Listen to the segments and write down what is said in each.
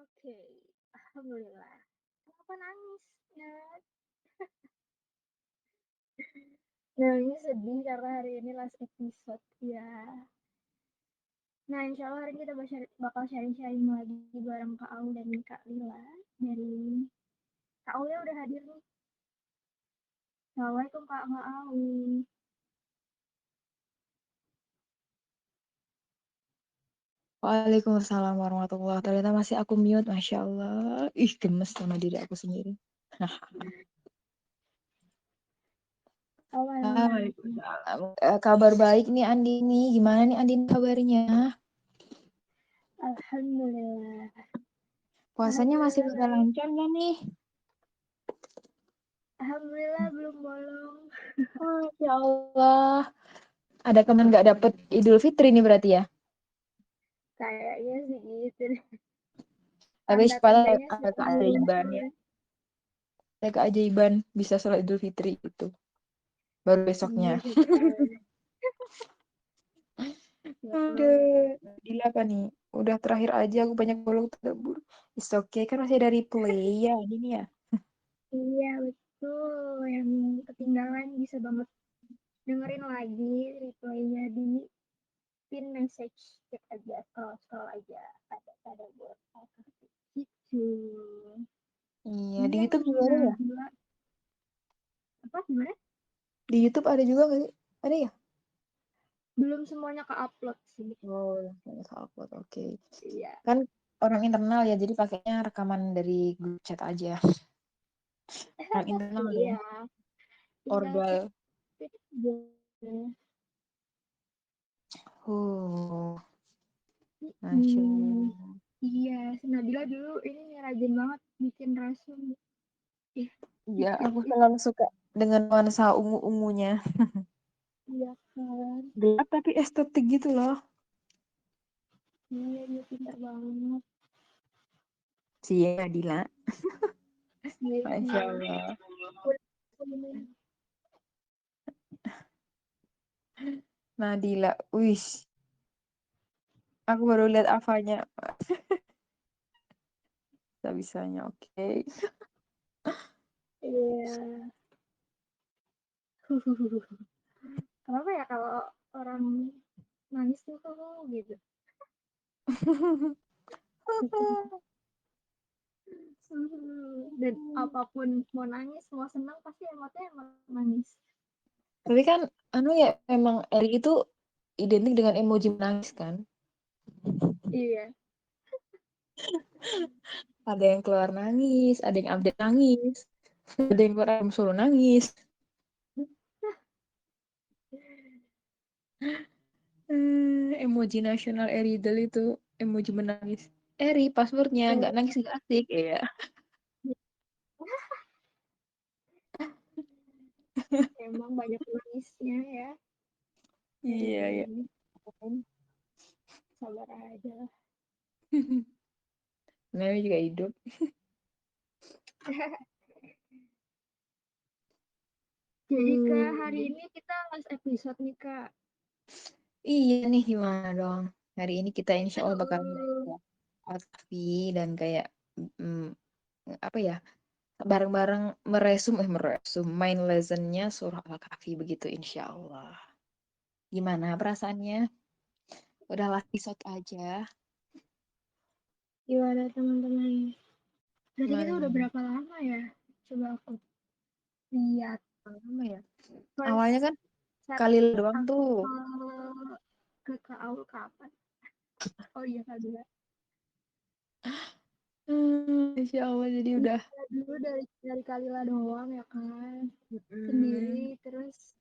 Oke, alhamdulillah. Kenapa nangis, Nat? Nangis sedih karena hari ini last episode ya. Nah, insya Allah hari ini kita bakal sharing-sharing lagi bareng Kak Au dan Kak Lila. Dari Kak Au ya udah hadir nih. Assalamualaikum Kak Au. Waalaikumsalam warahmatullahi wabarakatuh. Ternyata masih aku mute, Masya Allah. Ih, gemes sama diri aku sendiri. Aman. Waalaikumsalam. Kabar baik nih Andi nih. Gimana nih Andi kabarnya? Alhamdulillah. Puasanya masih Alhamdulillah pada baik. lancar nggak nih? Alhamdulillah belum bolong. Masya Allah. Ada kemana nggak dapet Idul Fitri nih berarti ya? Kayaknya sih gitu deh. Tapi siapa Tanda-tandanya ada sedang keajaiban ya. muncul. Ada keajaiban bisa sholat Idul Fitri itu. Baru Iya besoknya. sekali. Aduh, gila apa nih? Udah terakhir aja aku banyak bolong terlebur. It's okay kan masih ada replay ya ini ya. Iya betul, yang ketinggalan bisa banget dengerin lagi replaynya di pin message, cek aja, scroll aja, ada buat gitu. Iya, di Iya YouTube nih juga ada ya? Najla, apa gimana? Di YouTube ada juga nggak sih? Ada ya? Belum semuanya ke upload sih. Oh, yang upload, oke. Iya. Kan orang internal ya, jadi pakainya rekaman dari grup chat aja. Orang internal dong, Iya, tinggal keep Ordal. it aja. Oh, Masya Hmm, Allah. iya, Nabila dulu ini rajin banget bikin resume. Ih, Iya, ih, ih, aku ih. selalu suka dengan nuansa ungu-ungunya. Iya kan. Gelap tapi estetik gitu loh. Iya, dia pintar banget. Cie, Adila. Iya, Masya iya. Allah. Nadila, wis. Aku baru lihat Avanya. Bisa-bisanya, oke. Iya. Kenapa ya kalau orang nangis tuh gitu? Dan apapun mau nangis, mau senang pasti emotnya emot nangis. Tapi kan, anu ya, memang Eri itu identik dengan emoji menangis kan. Iya. Ada yang keluar nangis, ada yang update nangis, ada yang keluar suruh nangis. Emoji nasional Eridel itu emoji menangis. Eri, passwordnya nggak nangis nggak asik ya. Emang banyak nangisnya ya. Iya Eridel ya. ini sabar aja lah. Namanya juga hidup. Jadi Kak, hari Hmm. ini kita last episode nih Kak. Iya nih gimana dong. Hari ini kita insya Allah bakal Uh, Al-Kahfi dan kayak mm, apa ya bareng-bareng meresum main lessonnya surah Al-Kahfi begitu insya Allah. Gimana perasaannya? Udah last episode aja. Gimana teman-teman? Berarti kita Gimana udah nih? berapa lama ya? Coba aku lihat. Lama ya? Awalnya First kan set kali doang aku tuh. ke Kak kapan? Oh iya Kak dua. Insya Allah jadi udah. Iya, dulu dari Kalila doang ya kan. Sendiri Mm, terus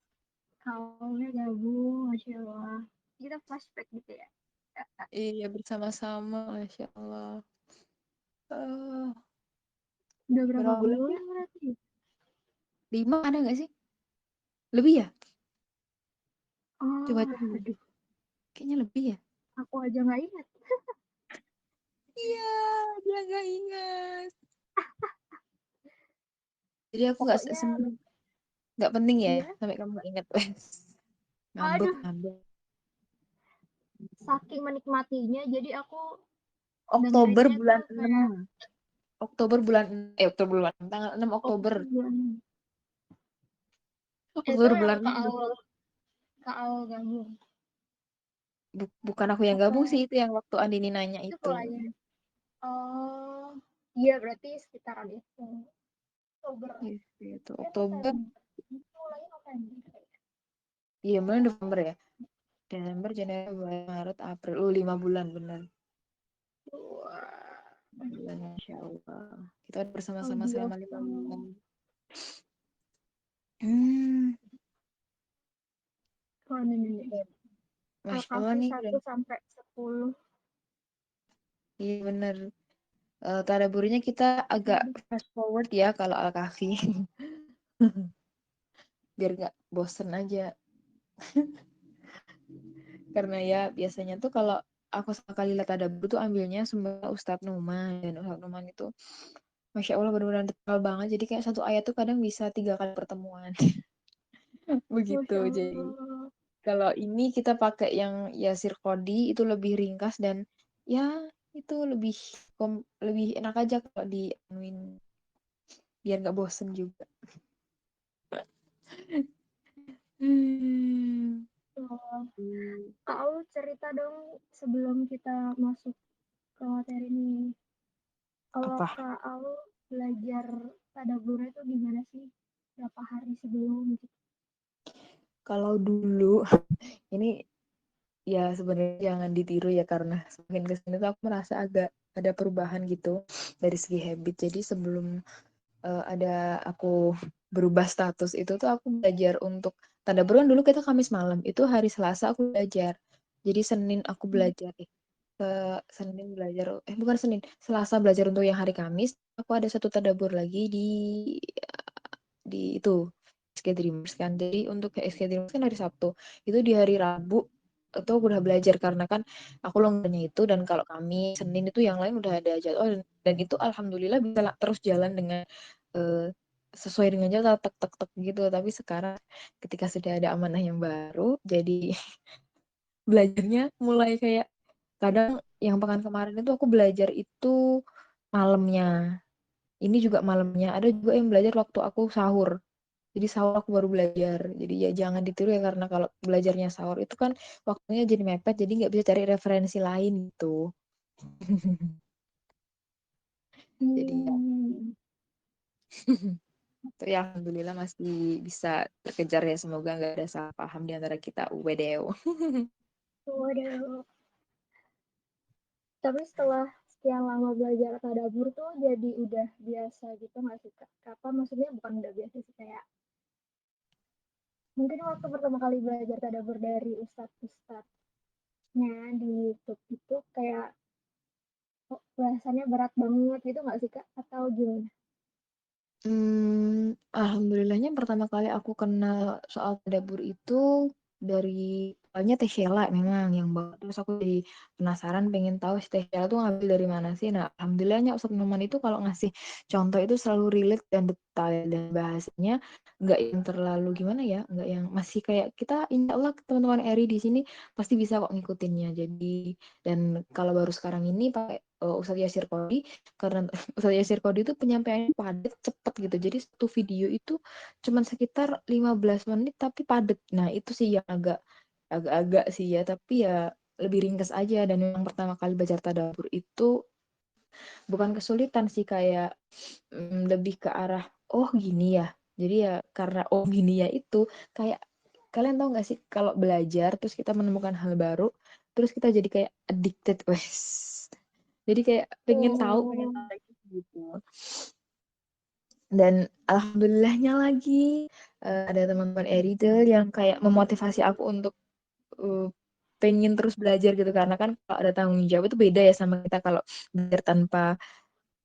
kaulnya gabung, Masya Allah. Kita flashback gitu ya. iya bersama-sama, Masya Allah. Eh, Udah berapa berapa bulan sih? bulan berarti? 5 ada nggak sih? Lebih ya? Coba Oh, cek dulu. aduh. Kayaknya lebih ya. Aku aja nggak ingat. Iya, dia nggak ingat. Jadi aku Pokoknya nggak penting ya iya. sampai kamu nggak ingat. Ngambek Aduh, ngambek. saking menikmatinya jadi aku Oktober Dengerinnya bulan tuh 6. kayak Oktober bulan Oktober bulan tanggal 6 Oktober. Oktober bulan itu Oktober yang bulan 6. ke awal gabung Bukan aku yang gabung sih, apa itu yang waktu Andini nanya itu itu. mulainya oh iya berarti sekitaran itu Oktober Itu ya Oktober. November itu mulai November Iya, mulai November ya. Desember, Januari, Februari, Maret, April. 5 bulan bener. wah 5 bulan, Masya Allah. Kita udah bersama-sama audio selama 5 bulan. from Hmm, mana nih Masya Allah kasih nih. 1 sampai 10 Iya bener. Tadaburnya kita agak Waduh, fast forward ya kalau Al-Kahfi. Biar nggak bosen aja. Karena ya biasanya tuh kalau aku sekali lihat tadabur tuh ambilnya sumber Ustadz Numan. Dan Ustadz Numan itu Masya Allah benar-benar detail banget. Jadi kayak satu ayat tuh kadang bisa 3 kali pertemuan. Begitu. Masya Jadi Allah. kalau ini kita pakai yang Yasir Qodi itu lebih ringkas dan ya itu lebih enak aja kalau dianuin biar nggak bosen juga. Hmm. Oh, Kak Au cerita dong sebelum kita masuk ke materi ini. Kalau Apa? Kak Au belajar tadabbur itu gimana sih? Berapa hari sebelum gitu? Kalau dulu ini ya sebenarnya jangan ditiru ya karena semakin kesini tuh aku merasa agak ada perubahan gitu dari segi habit. Jadi sebelum ada aku berubah status itu tuh aku belajar untuk tadabbur kan dulu kita Kamis malam itu hari Selasa aku belajar. Jadi Senin aku belajar ke Senin belajar bukan Senin Selasa belajar untuk yang hari Kamis aku ada satu tadabbur lagi di itu SK Dreamers kan. Jadi untuk SK Dreamers kan hari Sabtu. Itu di hari Rabu itu aku udah belajar karena kan aku longgarnya itu dan kalau kami Senin itu yang lain udah ada jadwal dan itu alhamdulillah bisa terus jalan dengan eh, sesuai dengan jadwal tek tek tek gitu. Tapi sekarang ketika sudah ada amanah yang baru jadi belajarnya mulai kayak kadang yang pekan kemarin itu aku belajar itu malamnya. Ini juga malamnya. Ada juga yang belajar waktu aku sahur. Jadi sahur aku baru belajar. Jadi ya jangan ditiru ya karena kalau belajarnya sahur itu kan waktunya jadi mepet, jadi nggak bisa cari referensi lain gitu. Jadi ya, Hmm, tapi alhamdulillah masih bisa terkejar ya. Semoga nggak ada salah paham di antara kita. Wedeo. waduh. Tapi setelah sekian lama belajar tadabbur tuh jadi udah biasa gitu nggak sih Kak? Apa maksudnya bukan udah biasa sih kayak mungkin waktu pertama kali belajar tadabbur dari ustadz-ustadznya di YouTube itu kayak kok bahasannya berat banget gitu nggak sih Kak? Atau gimana? Alhamdulillahnya pertama kali aku kenal soal tadabbur itu dari awalnya Teh Sheila memang yang bawa terus aku jadi penasaran pengen tahu si Teh Sheila tuh ngambil dari mana sih. Nah, alhamdulillahnya Ustadz Numan itu kalau ngasih contoh itu selalu relate dan detail dan bahasanya nggak yang terlalu gimana ya, nggak yang masih kayak kita insya Allah teman-teman Eri di sini pasti bisa kok ngikutinnya. Jadi dan kalau baru sekarang ini pakai Ustadz Yasir Qodi karena Ustadz Yasir Kodi itu penyampaiannya padat cepet gitu jadi satu video itu cuman sekitar 15 menit tapi padat. Nah itu sih yang agak-agak sih ya tapi ya lebih ringkas aja dan yang pertama kali belajar tadabbur itu bukan kesulitan sih kayak lebih ke arah oh gini ya jadi ya karena oh gini ya itu kayak kalian tahu nggak sih kalau belajar terus kita menemukan hal baru terus kita jadi kayak addicted wes jadi kayak pengen tahu Oh, lagi gitu. Dan alhamdulillahnya lagi ada teman-teman Eridel yang kayak memotivasi aku untuk uh, pengen terus belajar gitu karena kan kalau ada tanggung jawab itu beda ya sama kita kalau belajar tanpa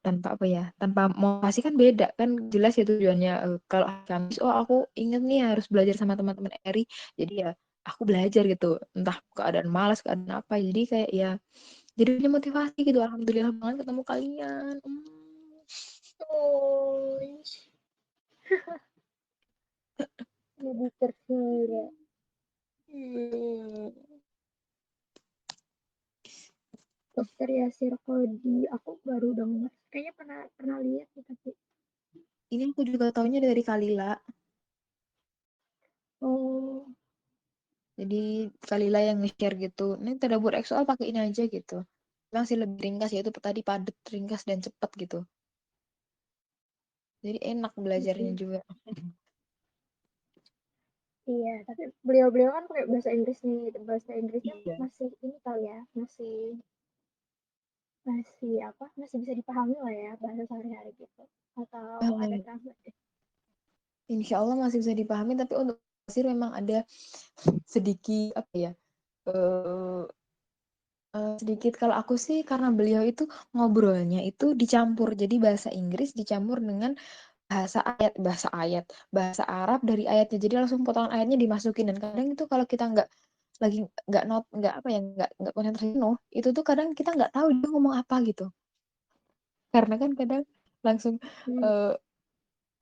tanpa apa ya tanpa motivasi kan beda kan jelas ya tujuannya kalau hari Kamis oh aku inget nih harus belajar sama teman-teman Eri jadi ya aku belajar gitu entah keadaan malas keadaan apa jadi kayak ya jadi punya motivasi gitu alhamdulillah banget ketemu kalian. oh, jadi terkira. Hmm. Dokter Yasir Kodi, aku baru denger. Kayaknya pernah pernah lihat sih tapi. Ini aku juga taunya dari Kalila. Oh, Jadi Kalila yang nge-share gitu. Ini Tadabur Eksoal pakai ini aja gitu. Memang sih lebih ringkas ya itu tadi padat, ringkas dan cepat gitu. Jadi enak belajarnya mm, juga. iya. Tapi beliau-beliau kan pakai bahasa Inggris nih. Bahasa Inggrisnya Iya. masih ini kali ya, masih masih apa? Masih bisa dipahami lah ya bahasa sehari-hari gitu. Atau ada Eh, translate? Insya Allah masih bisa dipahami, tapi untuk Basir memang ada sedikit apa ya? eh sedikit kalau aku sih karena beliau itu ngobrolnya itu dicampur. Jadi bahasa Inggris dicampur dengan bahasa ayat, bahasa Arab dari ayatnya. Jadi langsung potongan ayatnya dimasukin dan kadang itu kalau kita lagi nggak apa ya nggak konsentrasi penuh itu tuh kadang kita nggak tahu dia ngomong apa gitu karena kan kadang langsung Hmm, eh,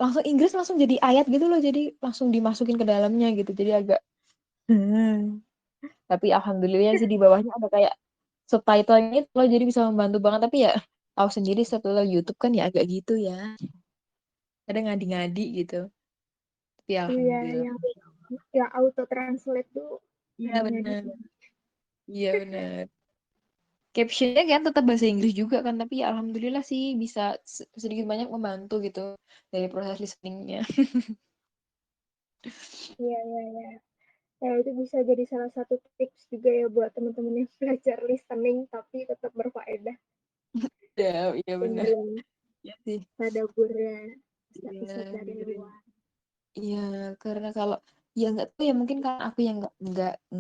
langsung Inggris langsung jadi ayat gitu loh jadi langsung dimasukin ke dalamnya gitu jadi agak tapi alhamdulillah sih di bawahnya ada kayak subtitlenya itu loh jadi bisa membantu banget tapi ya tahu sendiri subtitle YouTube kan ya agak gitu ya ada ngadi-ngadi gitu tapi iya, alhamdulillah yang auto translate tuh iya ada benar ngeditnya. iya benar captionnya kan tetap bahasa Inggris juga kan tapi ya alhamdulillah sih bisa sedikit banyak membantu gitu dari proses listeningnya. Iya, iya, iya. Ya, itu bisa jadi salah satu tips juga ya buat teman-teman yang belajar listening tapi tetap berfaedah Ya iya benar dengerin ya sih tadaburnya iya ustadz-ustadz dari dengerin luar. iya karena kalau ya nggak tahu ya mungkin karena aku yang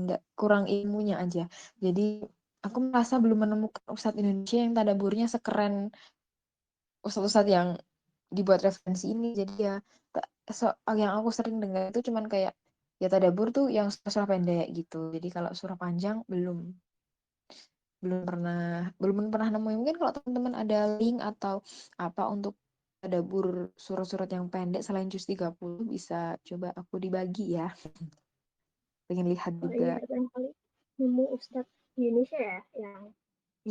nggak kurang ilmunya aja jadi aku merasa belum menemukan ustadz Indonesia yang tadaburnya sekeren ustadz-ustadz yang dibuat referensi ini jadi ya yang aku sering dengar itu cuman kayak ya tadabur tuh yang surah pendek gitu jadi kalau surah panjang belum pernah nemu mungkin kalau teman-teman ada link atau apa untuk tadabbur surat-surat yang pendek selain juz 30 bisa coba aku dibagi ya pengen lihat Oh iya, juga barangkali nemu ustadz Indonesia ya yang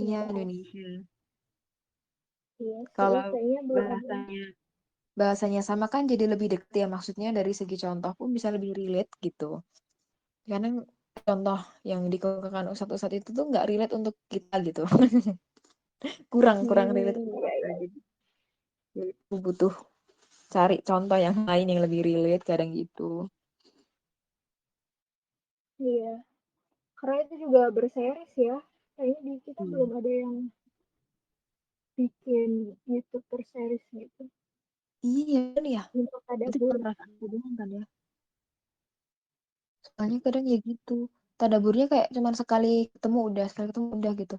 iya ngebahas. Indonesia Iya sih, kalau kayaknya belum ada. bahasanya bahasanya sama kan jadi lebih deket ya maksudnya dari segi contoh pun bisa lebih relate gitu karena contoh yang dikemukakan ustadz-ustadz itu tuh nggak relate untuk kita gitu kurang kurang relate untuk Iya, kita iya, jadi aku butuh cari contoh yang lain yang lebih relate kadang gitu. iya. Karena itu juga berseries ya. Kayaknya di kita Iya. belum ada yang bikin YouTube berseries gitu Iya kan ya. untuk Itu tadabur. cuma perasaan aku doang kan ya. Soalnya kadang ya gitu. Tadaburnya kayak cuma sekali ketemu udah gitu.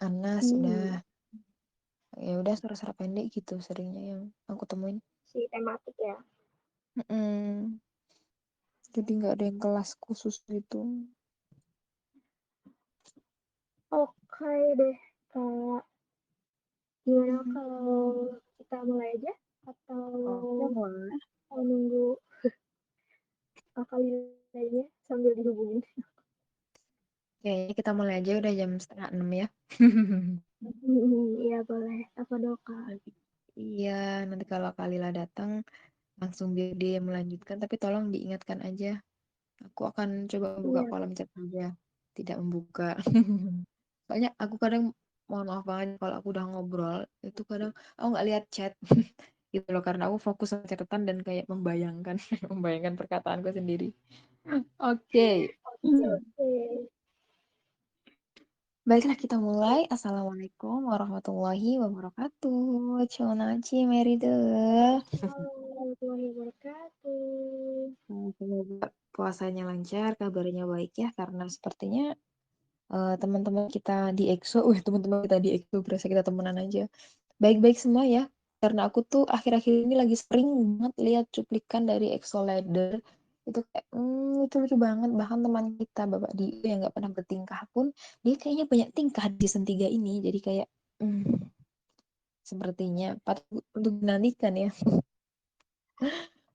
Anas Hmm, udah ya udah suara-suara pendek gitu seringnya yang aku temuin. si tematik ya. Mm-mm. Jadi nggak ada yang kelas khusus gitu. Oke deh, Kak. Gimana Mhm. kalau kita mulai aja? Atau Oke, boleh. mau nunggu kakak lainnya sambil dihubungin? Kayaknya kita mulai aja udah jam setengah 6 ya. Iya boleh. Apa dong, Kak? Nanti, iya, nanti kalau Kalila datang langsung biar dia yang melanjutkan. Tapi tolong diingatkan aja. Aku akan coba membuka Iya, kolom chat saja, tidak membuka. Soalnya aku kadang mohon maaf banget kalau aku udah ngobrol itu kadang aku nggak lihat chat gitu loh karena aku fokus sama catatan dan kayak membayangkan membayangkan perkataanku sendiri. Oke. oke, oke. Baiklah kita mulai. Assalamualaikum warahmatullahi wabarakatuh. Chonachi Meride. Assalamualaikum warahmatullahi wabarakatuh. Semoga puasanya lancar, kabarnya baik ya karena sepertinya teman-teman kita di EXO, teman-teman kita di EXO berasa kita temenan aja. Baik-baik semua ya. Karena aku tuh akhir-akhir ini lagi sering banget lihat cuplikan dari EXO Leader. Itu kayak lucu-lucu banget. Bahkan teman kita, Bapak Dio yang nggak pernah bertingkah pun, dia kayaknya banyak tingkah di season 3 ini. Jadi kayak, sepertinya patut untuk dinantikan ya.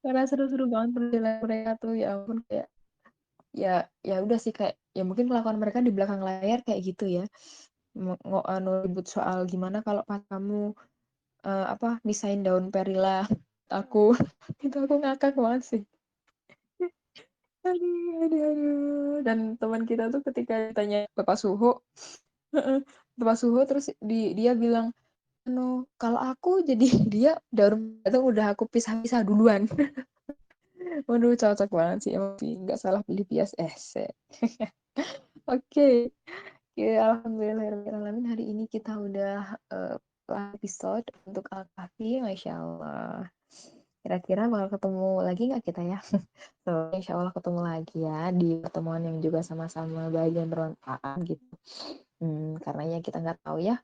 Karena seru-seru banget perjalanan mereka tuh, ya ampun kayak ya ya udah sih kayak ya mungkin kelakuan mereka di belakang layar kayak gitu ya ribut soal gimana kalau pas kamu misain daun perila aku. Itu aku ngakak banget sih. Aduh. Dan teman kita tuh ketika ditanya Bapak Suho, Bapak Suho terus dia bilang, kalau aku jadi dia daun itu udah aku pisah-pisah duluan. Waduh, cocok banget sih emang sih, nggak salah pilih bias esek. Oke. Ya, alhamdulillahirrahmanirrahim hari ini kita udah episode untuk Al-Kahfi, Masya Allah. Kira-kira bakal ketemu lagi nggak kita ya? So, insya Allah ketemu lagi ya di pertemuan yang juga sama-sama bagian bermanfaat gitu. Karena ya kita nggak tahu ya,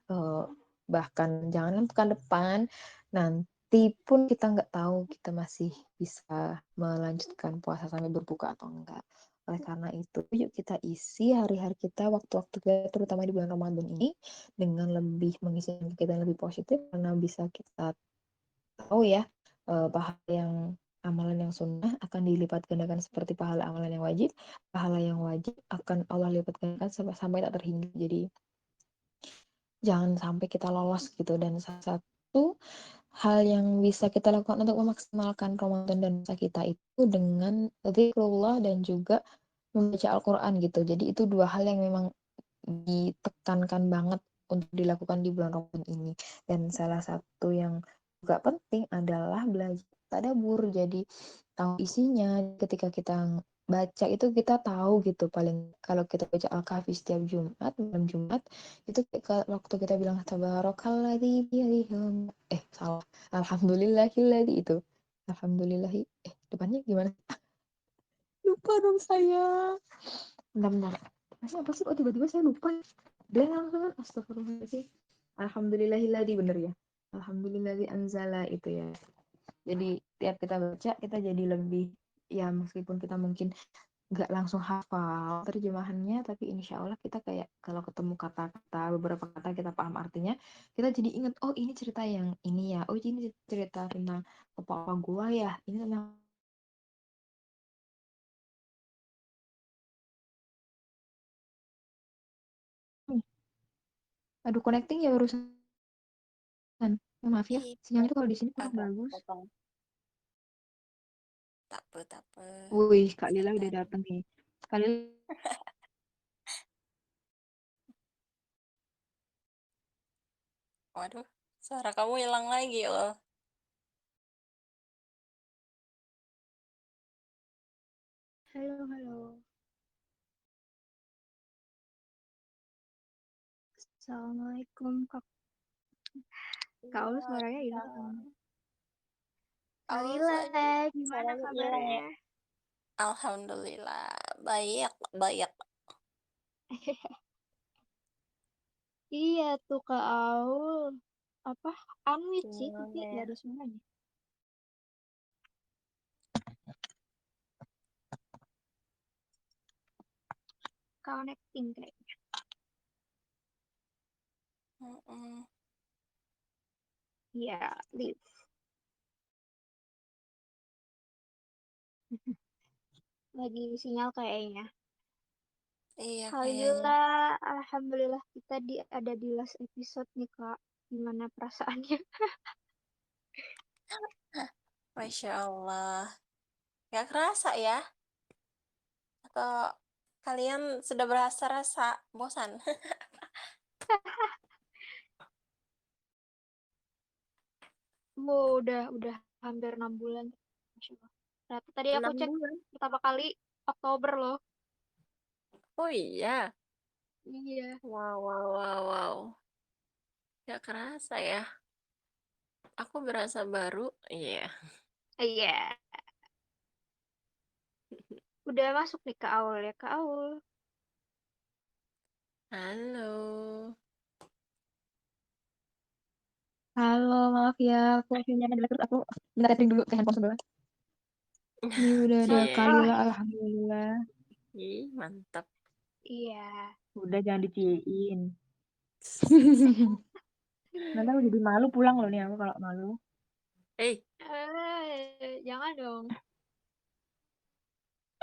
bahkan jangan pekan depan, nanti pun kita nggak tahu kita masih bisa melanjutkan puasa sampai berbuka atau enggak. Oleh karena itu, yuk kita isi hari-hari kita, waktu-waktu kita, terutama di bulan Ramadan ini, dengan lebih mengisi kita lebih positif, karena bisa kita tahu ya, pahala yang amalan yang sunnah akan dilipat gandakan seperti pahala amalan yang wajib. Pahala yang wajib akan Allah lipat gandakan sampai tak terhingga. Jadi jangan sampai kita lolos gitu. Dan salah satu hal yang bisa kita lakukan untuk memaksimalkan Ramadan dan puasa kita itu dengan zikrullah dan juga membaca Al-Quran gitu. Jadi itu dua hal yang memang ditekankan banget untuk dilakukan di bulan Ramadan ini. Dan salah satu yang juga penting adalah belajar tadabbur. Jadi tahu isinya ketika kita baca itu kita tahu gitu, paling kalau kita baca Al-Kahfi setiap Jumat, malam Jumat itu waktu kita bilang tabarakalladzi biyadihil salah, alhamdulillahilladzi itu alhamdulillahi depannya gimana, lupa dong saya, bentar masih apa sih, tiba-tiba saya lupa dan langsung kan astagfirullahaladzim, alhamdulillahilladzi, bener ya, alhamdulillahilladzi anzala itu ya. Jadi tiap kita baca kita jadi lebih, ya meskipun kita mungkin nggak langsung hafal terjemahannya, tapi insya Allah kita kayak kalau ketemu kata-kata, beberapa kata kita paham artinya, kita jadi inget, oh ini cerita yang ini ya, oh ini cerita tentang apa-apa gua ya, ini tentang aduh connecting ya barusan. Maaf ya, Iya, sinyalnya tuh kalau di sini kurang agak bagus. potong. Tak apa, tak apa. Wih, Kak Lila udah Sabar. datang nih. Kak Lila, Waduh, suara kamu hilang lagi loh. Halo, halo. Assalamualaikum, Kak. Kau suaranya hilang. Awas Kalila, lagi. gimana Suaranya hilang ya. kabarnya? Alhamdulillah. Baik, baik. Iya tuh Kak Aul. Apa? Unmute sih, tapi Gimana gak ya? ada suaranya. Connecting kayaknya. Mm-mm. Iya, leave. Lagi sinyal kayaknya. Iya, kayaknya. Alhamdulillah, alhamdulillah kita ada di last episode nih Kak. Gimana perasaannya? Masya Allah. Gak kerasa ya? Atau kalian sudah berasa-rasa bosan? Udah hampir 6 bulan. Masya Allah. Ternyata tadi aku 6 cek bulan. pertama kali Oktober loh. Oh iya. Iya. Wow, wow, wow, wow. Gak kerasa ya. Aku berasa baru. Iya. Iya. Udah masuk nih Kak Aul ya Kak Aul. Halo. halo, maaf ya, aku sinyalnya jelek terus aku minta tethering dulu ke handphone sebelah. Ini udah ada Cie. Kak Lila, alhamdulillah. Ih, mantap. Iya. Udah jangan diciein. Nanti aku jadi malu pulang loh nih aku kalau malu. Eh, Jangan dong.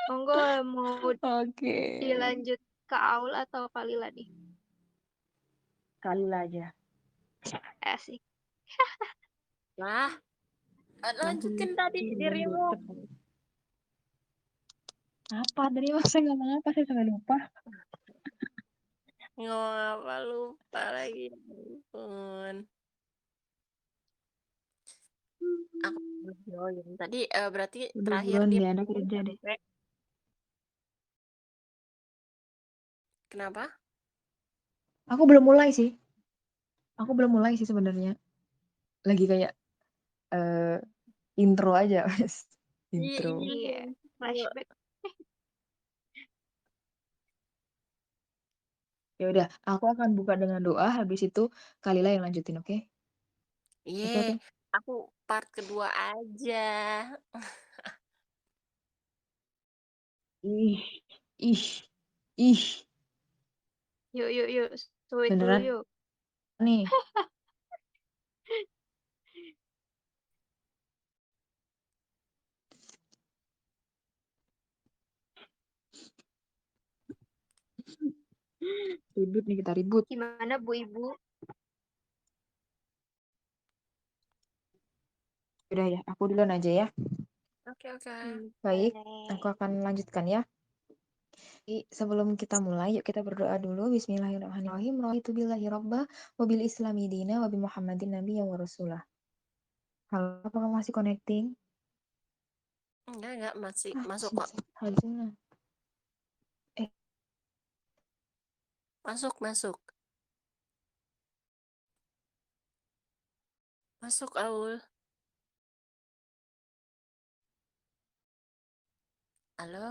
Monggo mau Oke. dilanjut Kak Aul atau Kak Lila nih? Kalila aja. Asik. Lah, lanjutin tadi dirimu. Apa tadi saya ngomong apa saya sampai lupa. Ngomong apa lupa lagi. Ya ampun. Aku join. Tadi berarti Udah terakhir buruan dia deh, ada kerja deh. sampai- Kenapa? Aku belum mulai sih. Sebenarnya. Lagi kayak intro aja, Mas. Intro. Iya, flashback. Ya udah, aku akan buka dengan doa, habis itu Kalila yang lanjutin, oke? Iya, Oke. aku part kedua aja. Ih, ih, ih, Yuk. Sweet dulu beneran yuk. nih. Ribut nih, kita ribut. Gimana Bu Ibu? Udah ya, aku duluan aja ya. Oke. Baik, Boleh. aku akan lanjutkan ya. Sebelum kita mulai, yuk kita berdoa dulu. Bismillahirrahmanirrahim. Raditu billahi rabba wa bil islami dina wa bi Muhammadin nabiyya wa rasulah. Halo, apakah masih connecting? Enggak masih masuk kok. Harusnya. Masuk. Masuk, Aul. Halo.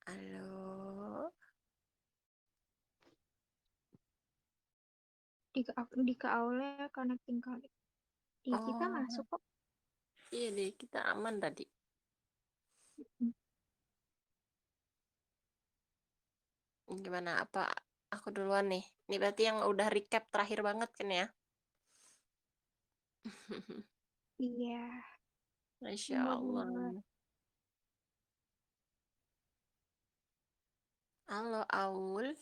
Halo. Di ke aula connecting kali. Di kita Oh. masuk kok. Iya deh, kita aman tadi. Gimana? Apa aku duluan nih? Ini berarti yang udah recap terakhir banget kan ya? Iya. Masya Bener. Allah. Halo, Aul.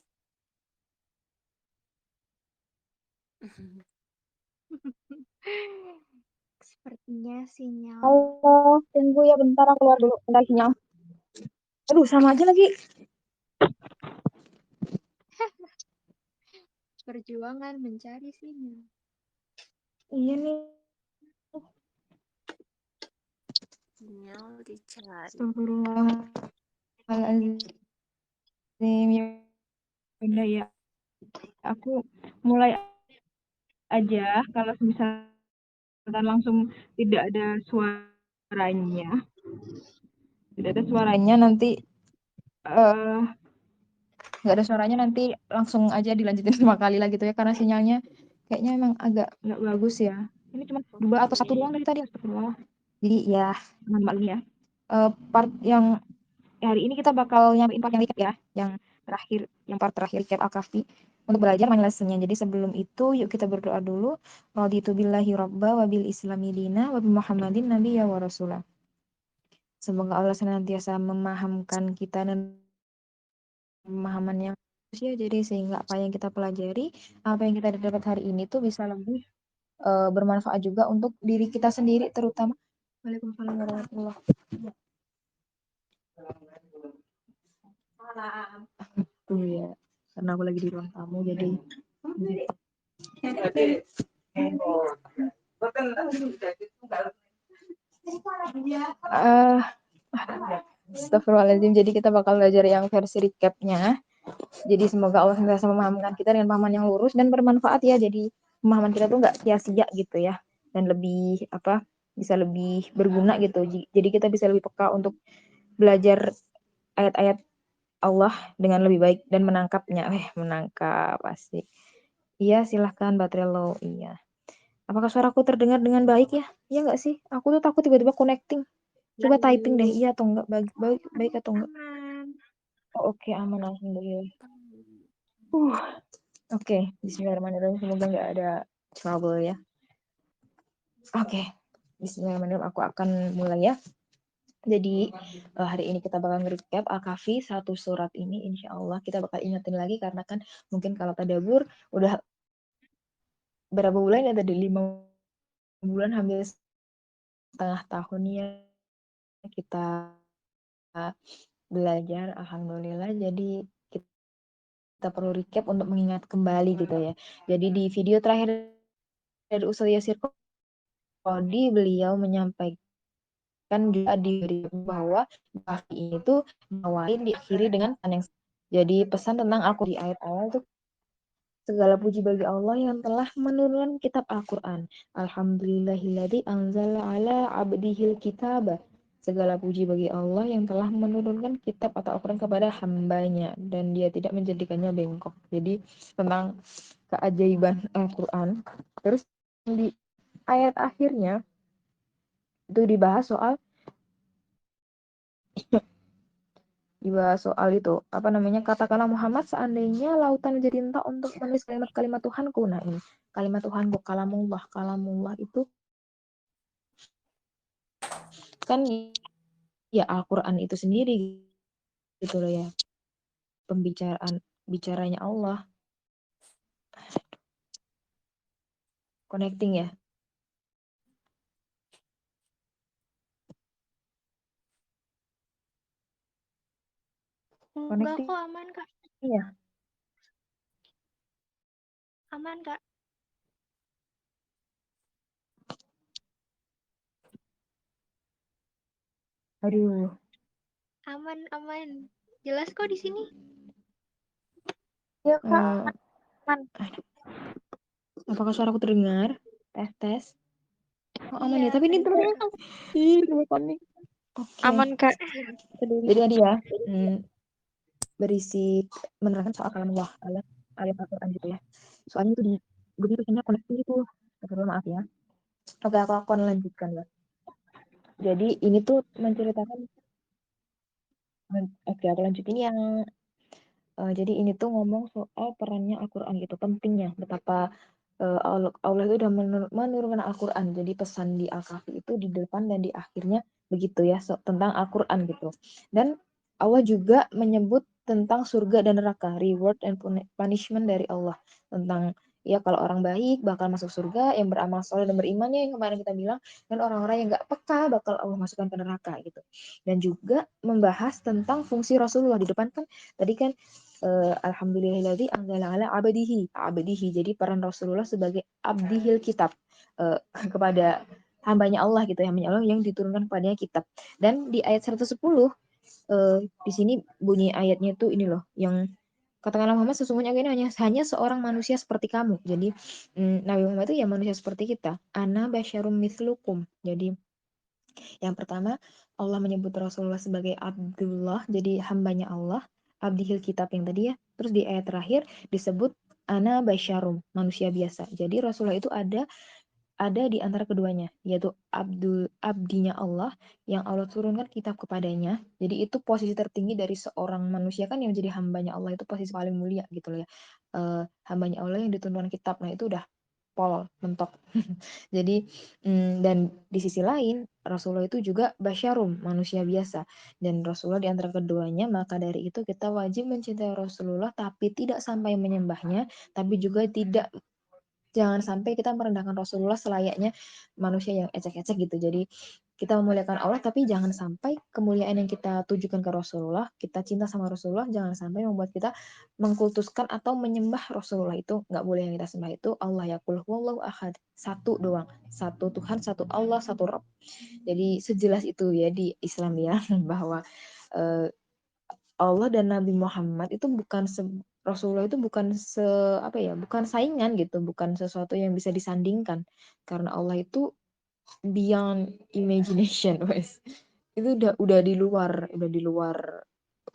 Sepertinya sinyal. Halo, tunggu ya bentar, aku keluar dulu. Bentar sinyal. Aduh, sama aja lagi. Perjuangan mencari sinyal. Iya nih. Sinyal dicari. Astagfirullahaladzim. Ya udah ya. Aku mulai aja kalau misalkan langsung tidak ada suaranya. Tidak ada suaranya nanti nggak ada suaranya nanti langsung aja dilanjutin sama Kalila gitu ya, karena sinyalnya kayaknya emang agak nggak bagus ya. Ini cuma 2 atau 1 doang dari tadi, astagfirullah. Jadi ya maklum ya. Part yang hari ini kita bakal nyampein part yang recap ya, yang terakhir, yang part terakhir recap Al-Kahfi untuk belajar main lessonnya. Jadi sebelum itu yuk kita berdoa dulu. Raditu billahi rabba wa bil islami dina wa bi Muhammadin nabiyya wa rasulah. Semoga Allah senantiasa memahamkan kita dan pemahaman yang bagus ya, jadi sehingga apa yang kita pelajari, apa yang kita dapat hari ini tuh bisa lebih bermanfaat juga untuk diri kita sendiri terutama. Waalaikumsalam warahmatullahi wabarakatuh. Tuh ya, karena aku lagi di ruang tamu jadi Astagfirullahaladzim. Jadi kita bakal belajar yang versi recapnya. Jadi semoga Allah senantiasa memahamkan kita dengan pemahaman yang lurus dan bermanfaat ya. Jadi pemahaman kita tuh nggak sia-sia gitu ya, dan lebih bisa lebih berguna gitu. Jadi kita bisa lebih peka untuk belajar ayat-ayat Allah dengan lebih baik dan menangkapnya. Menangkap pasti. Iya, silahkan baterai low. Iya. Apakah suaraku terdengar dengan baik ya? Iya nggak sih? Aku tuh takut tiba-tiba connecting. Coba typing deh, iya atau enggak, baik atau enggak. Oh, oke, aman, alhamdulillah. Oke, bismillahirrahmanirrahim, semoga nggak ada trouble ya. Oke, bismillahirrahmanirrahim, aku akan mulai ya. Jadi hari ini kita bakal nge-recap Al-Kahfi 1 surat ini, insya Allah kita bakal ingetin lagi karena kan mungkin kalau tadabbur udah berapa bulan ya tadi, 5 bulan, hampir setengah tahun ya kita belajar, alhamdulillah. Jadi kita perlu recap untuk mengingat kembali gitu ya. Jadi di video terakhir dari Ustaz Yasir Qadi, beliau menyampaikan juga di bahwa Kahfi ini tuh diawali diakhiri dengan pesan yang jadi pesan tentang aku di ayat awal tuh, segala puji bagi Allah yang telah menurunkan kitab Al-Quran. Alhamdulillahilladzi anzala ala abdihil kitaba. Segala puji bagi Allah yang telah menurunkan kitab atau Al-Quran kepada hambanya dan dia tidak menjadikannya bengkok. Jadi tentang keajaiban Al-Quran. Terus di ayat akhirnya itu dibahas soal itu, apa namanya, katakanlah Muhammad, seandainya lautan menjadi entah untuk menulis kalimat-kalimat Tuhanku. Nah ini kalimat Tuhanku, kalamullah itu kan ya Al-Quran itu sendiri gitu loh ya, bicaranya Allah, connecting ya. Enggak Connecting kok, aman Kak. ya. Aman Kak. Aduh. Aman. Jelas kok di sini. Ya Kak, aman. Apakah suaraku terdengar? Tes. Oh, aman ya, Iya, tapi ini terdengar. Ih, panik. Oke. aman Kak. Jadi tadi ya, berisi menerangkan soal kalamullah, ayat Al-Quran gitu ya. Soalnya itu gue tulisannya connecting gitu. Maaf ya. Oke, aku akan lanjutkan ya. Jadi ini tuh menceritakan, oke aku lanjutin yang jadi ini tuh ngomong soal perannya Al-Quran gitu, pentingnya betapa Allah itu udah menurunkan Al-Quran. Jadi pesan di Al-Kahfi itu di depan dan di akhirnya begitu ya, tentang Al-Quran gitu. Dan Allah juga menyebut tentang surga dan neraka, reward and punishment dari Allah, tentang ya kalau orang baik bakal masuk surga, yang beramal soleh dan berimannya yang kemarin kita bilang, dan orang-orang yang nggak peka bakal Allah masukkan ke neraka gitu. Dan juga membahas tentang fungsi Rasulullah di depan kan, tadi kan alhamdulillahilladzi anzala ala abdihi. Jadi peran Rasulullah sebagai abdihil kitab, kepada hambanya Allah gitu ya, hambanya Allah yang diturunkan kepadanya kitab. Dan di ayat 110 di sini bunyi ayatnya tuh ini loh, yang katakanlah Muhammad, sesungguhnya aku ini hanya seorang manusia seperti kamu. Jadi Nabi Muhammad itu ya manusia seperti kita. Ana basyarum mislukum. Jadi yang pertama, Allah menyebut Rasulullah sebagai Abdullah, jadi hambanya Allah, abdihil kitab yang tadi ya. Terus di ayat terakhir disebut ana basyarum, manusia biasa. Jadi Rasulullah itu ada di antara keduanya, yaitu abdinya Allah yang Allah turunkan kitab kepadanya. Jadi itu posisi tertinggi dari seorang manusia kan, yang jadi hambanya Allah itu posisi paling mulia gitu loh ya. Hambanya Allah yang diturunkan kitab, nah itu udah pol mentok. Jadi dan di sisi lain Rasulullah itu juga basyarum, manusia biasa, dan Rasulullah di antara keduanya. Maka dari itu kita wajib mencintai Rasulullah, tapi tidak sampai menyembahnya, tapi juga jangan sampai kita merendahkan Rasulullah selayaknya manusia yang ecek-ecek gitu. Jadi kita memuliakan Allah, tapi jangan sampai kemuliaan yang kita tujukan ke Rasulullah, kita cinta sama Rasulullah, jangan sampai membuat kita mengkultuskan atau menyembah Rasulullah. Itu nggak boleh. Yang kita sembah itu Allah, ya qul huwallahu ahad, satu doang, satu Tuhan, satu Allah, satu Rabb. Jadi sejelas itu ya di Islam ya, bahwa Allah dan Nabi Muhammad itu Rasulullah itu bukan saingan gitu, bukan sesuatu yang bisa disandingkan, karena Allah itu beyond imagination, wes. Itu udah di luar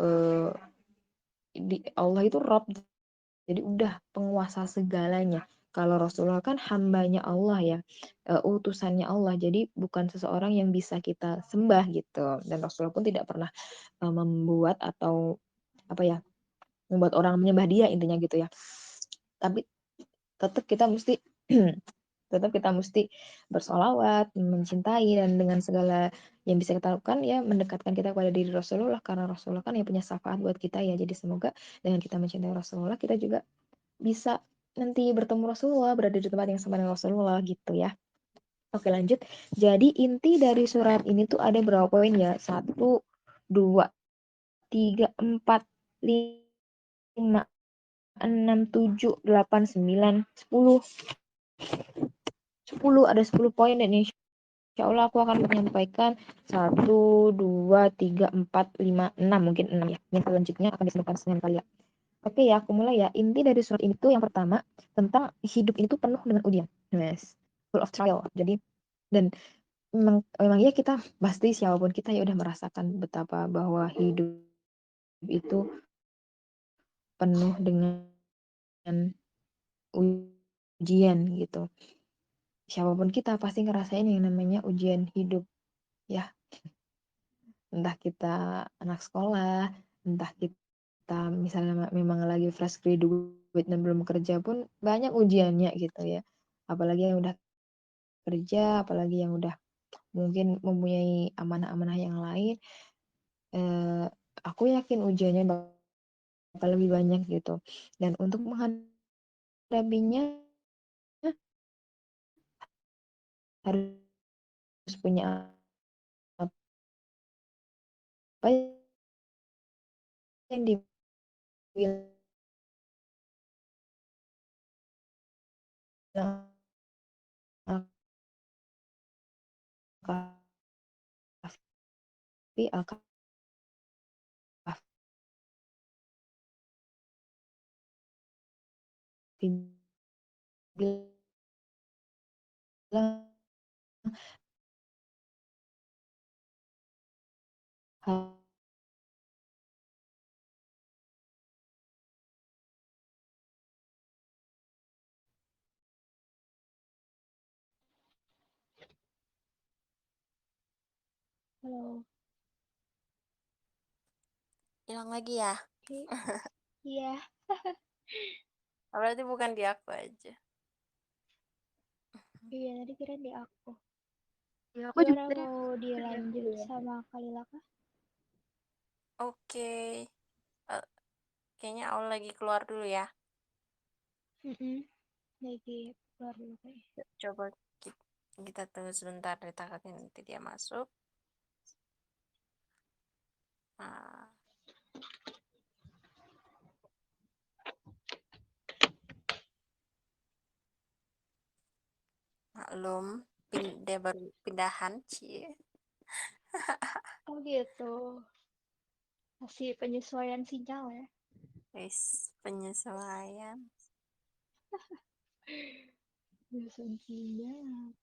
eh, Allah itu Rabb, jadi udah penguasa segalanya. Kalau Rasulullah kan hambanya Allah ya, utusannya Allah, jadi bukan seseorang yang bisa kita sembah gitu. Dan Rasulullah pun tidak pernah membuat atau apa ya, membuat orang menyembah dia, intinya gitu ya. Tapi tetap kita mesti tetap kita mesti bersolawat, mencintai, dan dengan segala yang bisa kita lakukan ya mendekatkan kita kepada diri Rasulullah, karena Rasulullah kan yang punya syafaat buat kita ya. Jadi semoga dengan kita mencintai Rasulullah, kita juga bisa nanti bertemu Rasulullah, berada di tempat yang sama dengan Rasulullah gitu ya. Oke lanjut. Jadi inti dari surat ini tuh ada berapa poin ya? 1, 2, 3, 4, 5, 6, 7, 8, 9, 10. 10, ada 10 poin dan insya Allah aku akan menyampaikan 1, 2, 3, 4, 5, 6, mungkin 6 ya. Yang selanjutnya akan disebutkan dengan kalian. Oke ya, aku mulai ya. Inti dari surat ini tuh yang pertama tentang hidup ini tuh penuh dengan ujian. Yes. Full of trial. Jadi dan memang ya kita pasti siapapun kita ya udah merasakan betapa bahwa hidup itu penuh dengan ujian gitu. Siapapun kita pasti ngerasain yang namanya ujian hidup ya. Entah kita anak sekolah, entah kita misalnya memang lagi fresh graduate dan belum kerja pun banyak ujiannya gitu ya. Apalagi yang udah kerja, apalagi yang udah mungkin mempunyai amanah-amanah yang lain, aku yakin ujiannya bakal lebih banyak gitu. Dan untuk menghadapinya harus punya apa yang dibilang Al-Kahfi bilang Halo. Hilang lagi ya? Iya. Berarti bukan di aku aja. Iya, tadi kira di aku. ya aku juga Gimana tadi mau dilanjut sama Kalila kah? Oke. Kayaknya aku lagi keluar dulu ya. Lagi keluar dulu kayaknya. Coba kita tunggu sebentar, takutnya nanti dia masuk. Nah, maklum, dia baru pindahan, cie. Oh gitu. Masih penyesuaian sinyal ya. Wis, penyesuaian. Penyesuaian sinyal.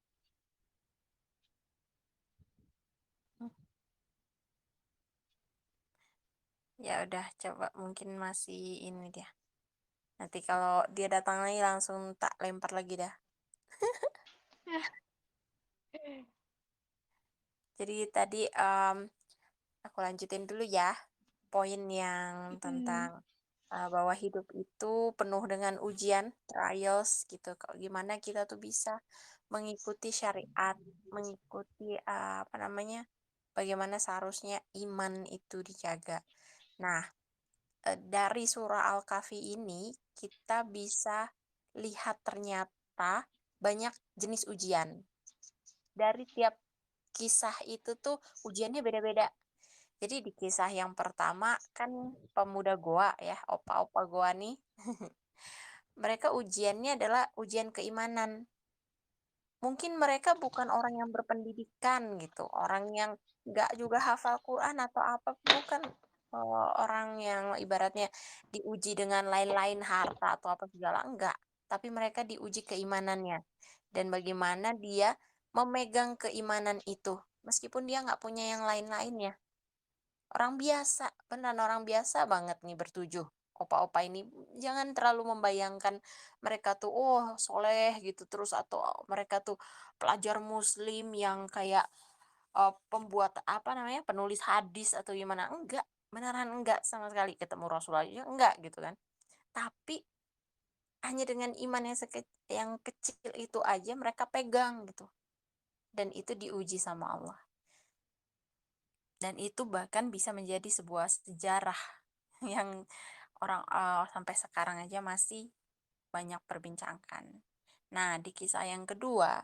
Ya udah, coba mungkin masih ini dia. Nanti kalau dia datang lagi langsung tak lempar lagi dah. Jadi tadi aku lanjutin dulu ya poin yang tentang bahwa hidup itu penuh dengan ujian, trials gitu. Gimana kita tuh bisa mengikuti syariat, mengikuti apa namanya, bagaimana seharusnya iman itu dijaga. Nah, dari surah Al-Kahfi ini kita bisa lihat ternyata banyak jenis ujian. Dari tiap kisah itu tuh ujiannya beda-beda. Jadi di kisah yang pertama kan pemuda goa ya, opa-opa goa nih. Mereka ujiannya adalah ujian keimanan. Mungkin mereka bukan orang yang berpendidikan gitu, orang yang nggak juga hafal Quran atau apa, bukan orang yang ibaratnya diuji dengan lain-lain harta atau apa segala, enggak. Tapi mereka diuji keimanannya dan bagaimana dia memegang keimanan itu, meskipun dia nggak punya yang lain-lainnya. Orang biasa, beneran orang biasa banget nih bertujuh. Opa-opa ini jangan terlalu membayangkan mereka tuh soleh gitu terus atau mereka tuh pelajar muslim yang kayak pembuat apa namanya penulis hadis atau gimana, enggak, beneran enggak sama sekali. Ketemu Rasulullah aja enggak gitu kan. Tapi hanya dengan iman yang kecil itu aja mereka pegang gitu dan itu diuji sama Allah. Dan itu bahkan bisa menjadi sebuah sejarah yang orang sampai sekarang aja masih banyak perbincangkan. Nah, di kisah yang kedua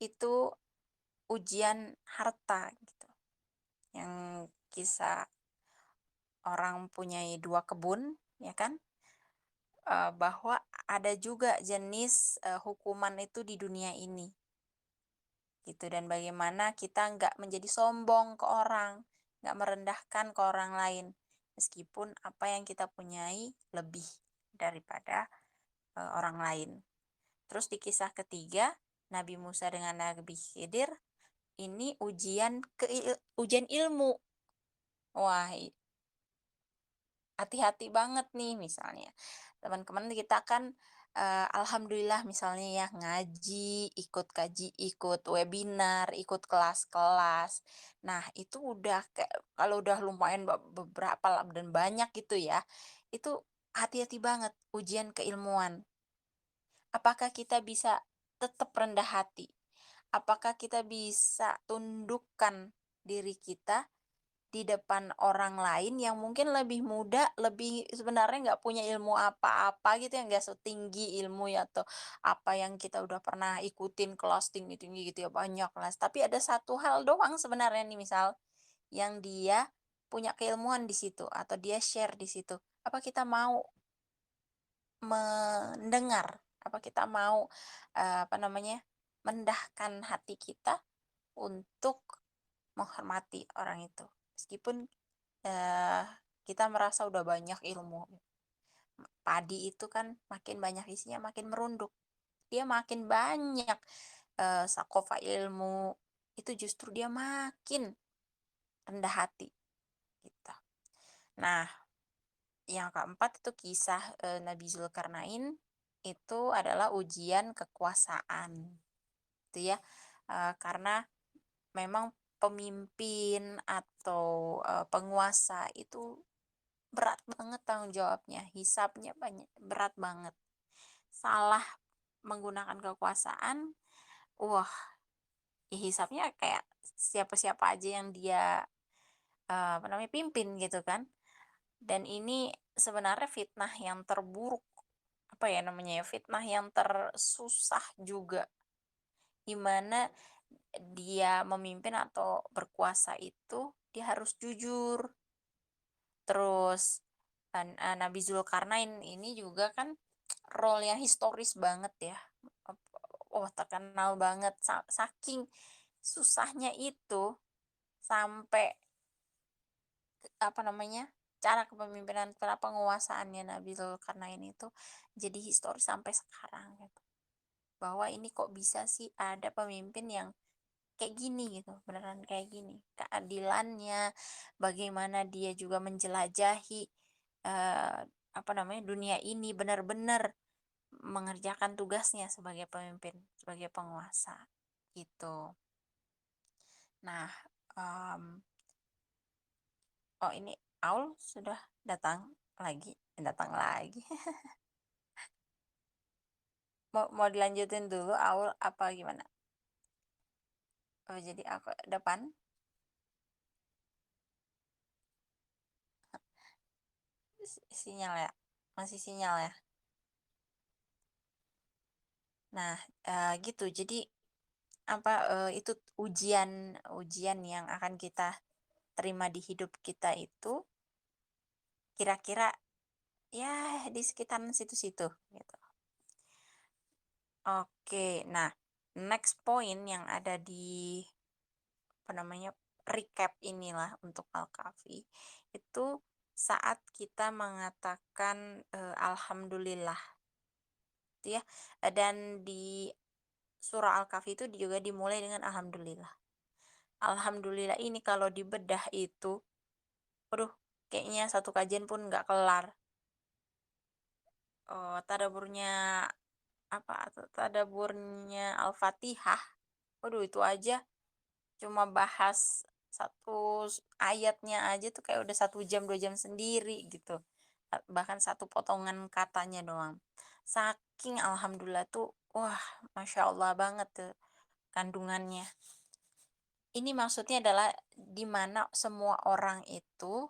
itu ujian harta gitu. Yang kisah orang punya 2 kebun, ya kan? Bahwa ada juga jenis hukuman itu di dunia ini gitu, dan bagaimana kita nggak menjadi sombong ke orang, nggak merendahkan ke orang lain, meskipun apa yang kita punyai lebih daripada orang lain. Terus di kisah ketiga, Nabi Musa dengan Nabi Khidir, ini ujian ilmu. Wah, hati-hati banget nih, misalnya teman-teman kita kan alhamdulillah misalnya ya ngaji, ikut kaji, ikut webinar, ikut kelas-kelas. Nah, itu udah kalau udah lumayan beberapa dan banyak gitu ya, itu hati-hati banget ujian keilmuan. Apakah kita bisa tetap rendah hati? Apakah kita bisa tundukkan diri kita di depan orang lain yang mungkin lebih muda, lebih sebenarnya nggak punya ilmu apa-apa gitu, yang nggak setinggi ilmu ya atau apa yang kita udah pernah ikutin kelas tinggi-tinggi gitu ya, banyak kelas. Tapi ada satu hal doang sebenarnya nih, misal yang dia punya keilmuan di situ atau dia share di situ. Apa kita mau mendengar? Apa kita mau mendahkan hati kita untuk menghormati orang itu? Meskipun eh, kita merasa udah banyak ilmu. Padi itu kan makin banyak isinya makin merunduk. Dia makin banyak sakofa ilmu, itu justru dia makin rendah hati gitu. Nah, yang keempat itu kisah Nabi Zulkarnain, itu adalah ujian kekuasaan. Itu ya. Karena memang pemimpin atau penguasa itu berat banget tanggung jawabnya, hisapnya banyak, berat banget. Salah menggunakan kekuasaan, wah, ya hisapnya kayak siapa-siapa aja yang dia pimpin gitu kan. Dan ini sebenarnya fitnah yang terburuk, fitnah yang tersusah juga, dimana dia memimpin atau berkuasa itu dia harus jujur. Terus Nabi Zulkarnain ini juga kan role yang historis banget ya. Oh, terkenal banget. Saking susahnya itu sampai cara kepemimpinan, cara penguasaannya Nabi Zulkarnain itu jadi historis sampai sekarang gitu. Bahwa ini kok bisa sih ada pemimpin yang kayak gini gitu, beneran kayak gini. Keadilannya, bagaimana dia juga menjelajahi dunia ini, benar-benar mengerjakan tugasnya sebagai pemimpin, sebagai penguasa gitu. Nah, ini Aul sudah datang lagi. Mau dilanjutin dulu Aul apa gimana? Oh, jadi aku depan. Sinyal ya, masih sinyal ya. Nah, gitu. Jadi itu ujian yang akan kita terima di hidup kita itu kira-kira ya di sekitaran situ-situ gitu. Oke, nah next point yang ada di recap inilah untuk Al-Kahfi itu saat kita mengatakan alhamdulillah gitu ya. Dan di surah Al-Kahfi itu juga dimulai dengan alhamdulillah. Alhamdulillah ini kalau dibedah itu, aduh, kayaknya satu kajian pun nggak kelar. Tadaburnya tadaburnya Al-Fatihah, waduh itu aja cuma bahas satu ayatnya aja tuh kayak udah 1 jam 2 jam sendiri gitu. Bahkan satu potongan katanya doang. Saking alhamdulillah tuh, wah, masya Allah banget tuh kandungannya. ini maksudnya adalah di mana semua orang itu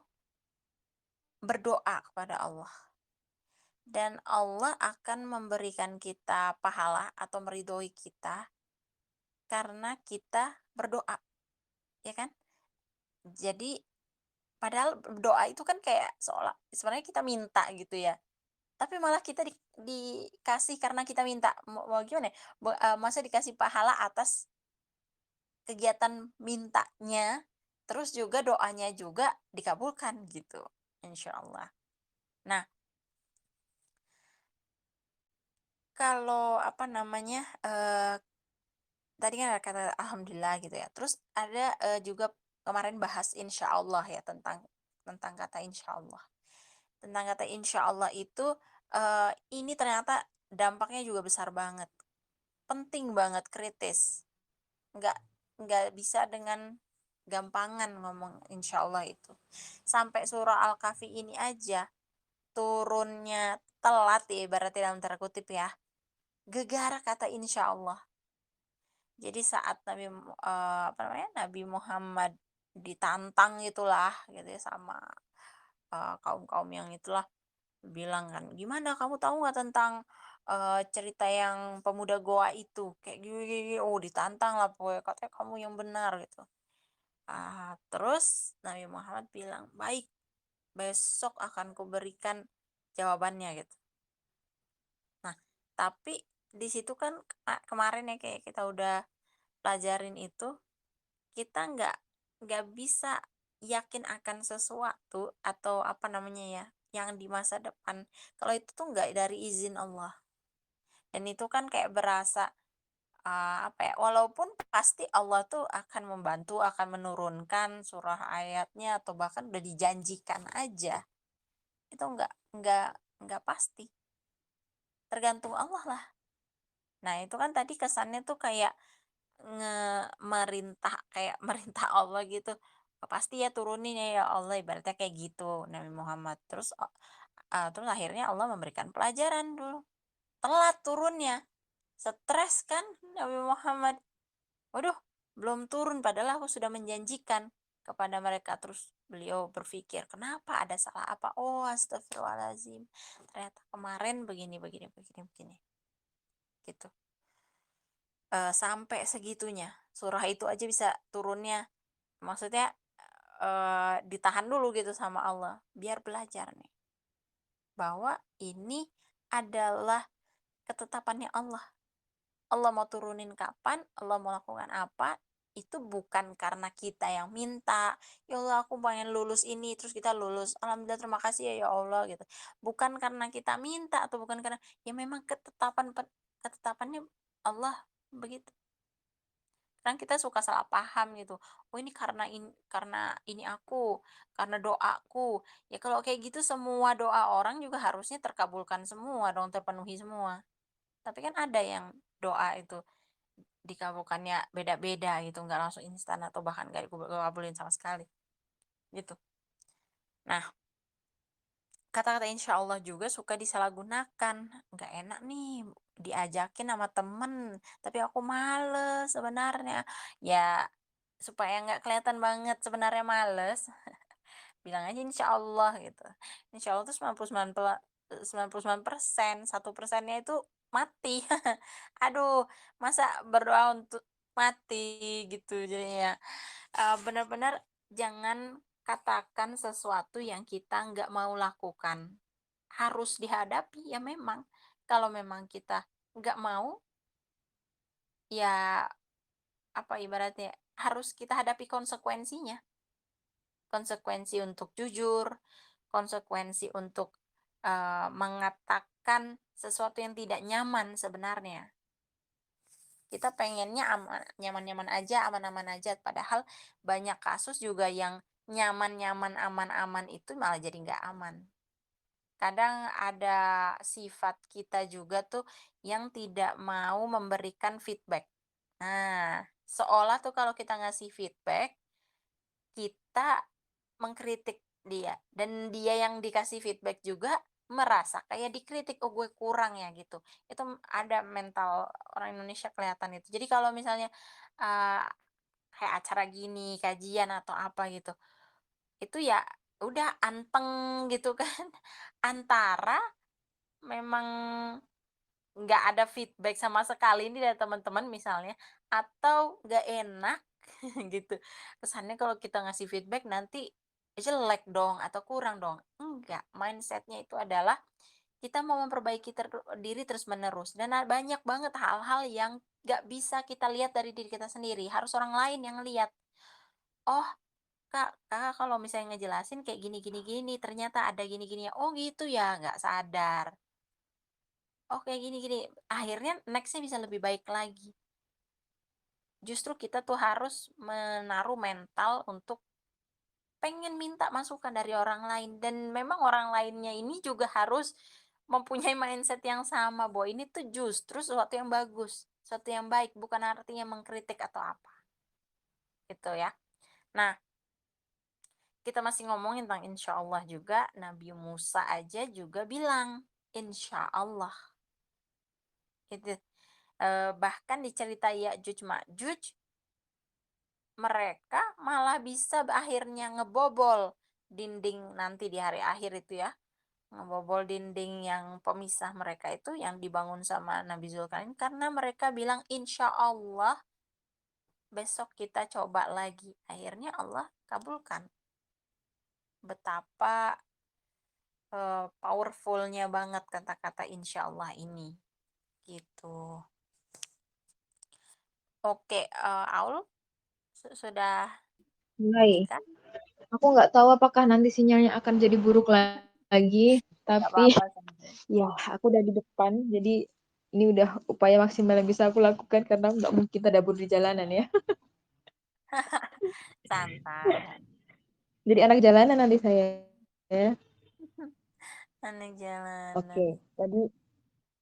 berdoa kepada Allah. Dan Allah akan memberikan kita pahala atau meridhoi kita karena kita berdoa, ya kan? Jadi padahal doa itu kan kayak seolah sebenarnya kita minta gitu ya. Tapi malah kita dikasih karena kita minta. Mau gimana ya? Maksudnya dikasih pahala atas kegiatan mintanya, terus juga doanya juga dikabulkan gitu, insya Allah. Nah, kalau apa namanya, tadi kan ada kata alhamdulillah gitu ya, terus ada, juga kemarin bahas insya Allah ya, tentang kata insya Allah. Tentang kata insya Allah itu, ini ternyata dampaknya juga besar banget, penting banget, kritis. Nggak nggak bisa dengan gampangan ngomong insya Allah itu. Sampai surah Al-Kahfi ini aja turunnya telat ya, ibaratnya dalam tanda kutip ya, gegara kata insya Allah. Jadi saat Nabi Muhammad ditantang itulah gitu ya sama kaum-kaum yang itulah, bilang kan, gimana kamu tahu nggak tentang cerita yang pemuda goa itu kayak gini, gini. Oh, ditantang lah pokoknya, katanya kamu yang benar gitu. Terus Nabi Muhammad bilang, baik, besok akan kuberikan jawabannya gitu. Nah, tapi di situ kan kemarin ya kayak kita udah pelajarin itu, kita nggak bisa yakin akan sesuatu atau apa namanya ya, yang di masa depan kalau itu tuh nggak dari izin Allah. Dan itu kan kayak berasa apa ya, walaupun pasti Allah tuh akan membantu, akan menurunkan surah ayatnya atau bahkan udah dijanjikan aja. Itu nggak pasti. Tergantung Allah lah. Nah, itu kan tadi kesannya tuh kayak merintah, kayak merintah Allah gitu. Pasti ya turunin ya Allah, ibaratnya kayak gitu Nabi Muhammad. Terus akhirnya Allah memberikan pelajaran dulu. Telat turunnya. Stres kan Nabi Muhammad. Waduh, belum turun padahal aku sudah menjanjikan kepada mereka. Terus beliau berpikir, kenapa, ada salah apa? Oh, astagfirullahaladzim. Ternyata kemarin begini, begini, begini, begini. Gitu. Sampai segitunya. Surah itu aja bisa turunnya. Maksudnya ditahan dulu gitu sama Allah. Biar belajar nih. Bahwa ini adalah ketetapannya Allah. Allah mau turunin kapan, Allah mau lakukan apa, itu bukan karena kita yang minta, ya Allah aku pengen lulus ini, terus kita lulus, alhamdulillah terima kasih ya Allah gitu. Bukan karena kita minta atau bukan karena, ya memang ketetapannya Allah begitu. Kadang kita suka salah paham gitu. Oh, ini karena ini aku, karena doaku. Ya kalau kayak gitu semua doa orang juga harusnya terkabulkan semua dong, terpenuhi semua. Tapi kan ada yang doa itu dikabulkannya beda-beda gitu, nggak langsung instan atau bahkan nggak dikabulin sama sekali gitu. Nah, kata-kata insya Allah juga suka disalahgunakan. Nggak enak nih diajakin sama temen, tapi aku males sebenarnya. Ya, supaya nggak kelihatan banget sebenarnya males, bilang aja insya Allah gitu. Insya Allah tuh 99%, 1%-nya itu mati. Aduh, masa berdoa untuk mati gitu jadinya. Benar-benar jangan katakan sesuatu yang kita nggak mau lakukan. Harus dihadapi ya memang. Kalau memang kita nggak mau, ya apa ibaratnya, harus kita hadapi konsekuensinya. Konsekuensi untuk jujur, konsekuensi untuk mengatakan sesuatu yang tidak nyaman sebenarnya. Kita pengennya nyaman-nyaman aja, aman-aman aja, padahal banyak kasus juga yang nyaman-nyaman, aman-aman itu malah jadi nggak aman. Kadang ada sifat kita juga tuh yang tidak mau memberikan feedback. Nah, seolah tuh kalau kita ngasih feedback, kita mengkritik dia, dan dia yang dikasih feedback juga merasa kayak dikritik, oh gue kurang ya gitu. Itu ada mental orang Indonesia kelihatan itu. Jadi kalau misalnya uh, kayak acara gini, kajian atau apa gitu, itu ya udah anteng gitu kan. Antara memang nggak ada feedback sama sekali nih dari teman-teman misalnya, atau nggak enak gitu. Kesannya kalau kita ngasih feedback nanti jelek dong atau kurang dong. Enggak, mindsetnya itu adalah kita mau memperbaiki diri terus-menerus dan banyak banget hal-hal yang nggak bisa kita lihat dari diri kita sendiri, harus orang lain yang lihat. "Oh, Kak, Kakak kalau misalnya ngejelasin kayak gini gini gini, ternyata ada gini gini ya." "Oh gitu ya?" Nggak sadar. "Oh kayak gini gini." Akhirnya next-nya bisa lebih baik lagi. Justru kita tuh harus menaruh mental untuk pengen minta masukan dari orang lain dan memang orang lainnya ini juga harus mempunyai mindset yang sama bahwa ini tuh justru sesuatu yang bagus, sesuatu yang baik, bukan artinya mengkritik atau apa, gitu ya. Nah, kita masih ngomongin tentang insya Allah juga, Nabi Musa aja juga bilang, insya Allah. Gitu. Bahkan di cerita Ya'juj Ma'juj, mereka malah bisa akhirnya ngebobol dinding nanti di hari akhir itu ya. Ngebobol dinding yang pemisah mereka itu yang dibangun sama Nabi Zulkarnain karena mereka bilang insya Allah besok kita coba lagi. Akhirnya Allah kabulkan. Betapa powerfulnya banget kata-kata insya Allah ini. Gitu. Oke, Aul sudah ini Mulai. kan? Aku nggak tahu apakah nanti sinyalnya akan jadi buruk lagi, Gak tapi apa-apa. ya aku udah di depan, jadi ini udah upaya maksimal yang bisa aku lakukan karena nggak mungkin kita dapur di jalanan ya. Santai. Jadi anak jalanan nanti saya. Ya. Anak jalanan. Oke, tadi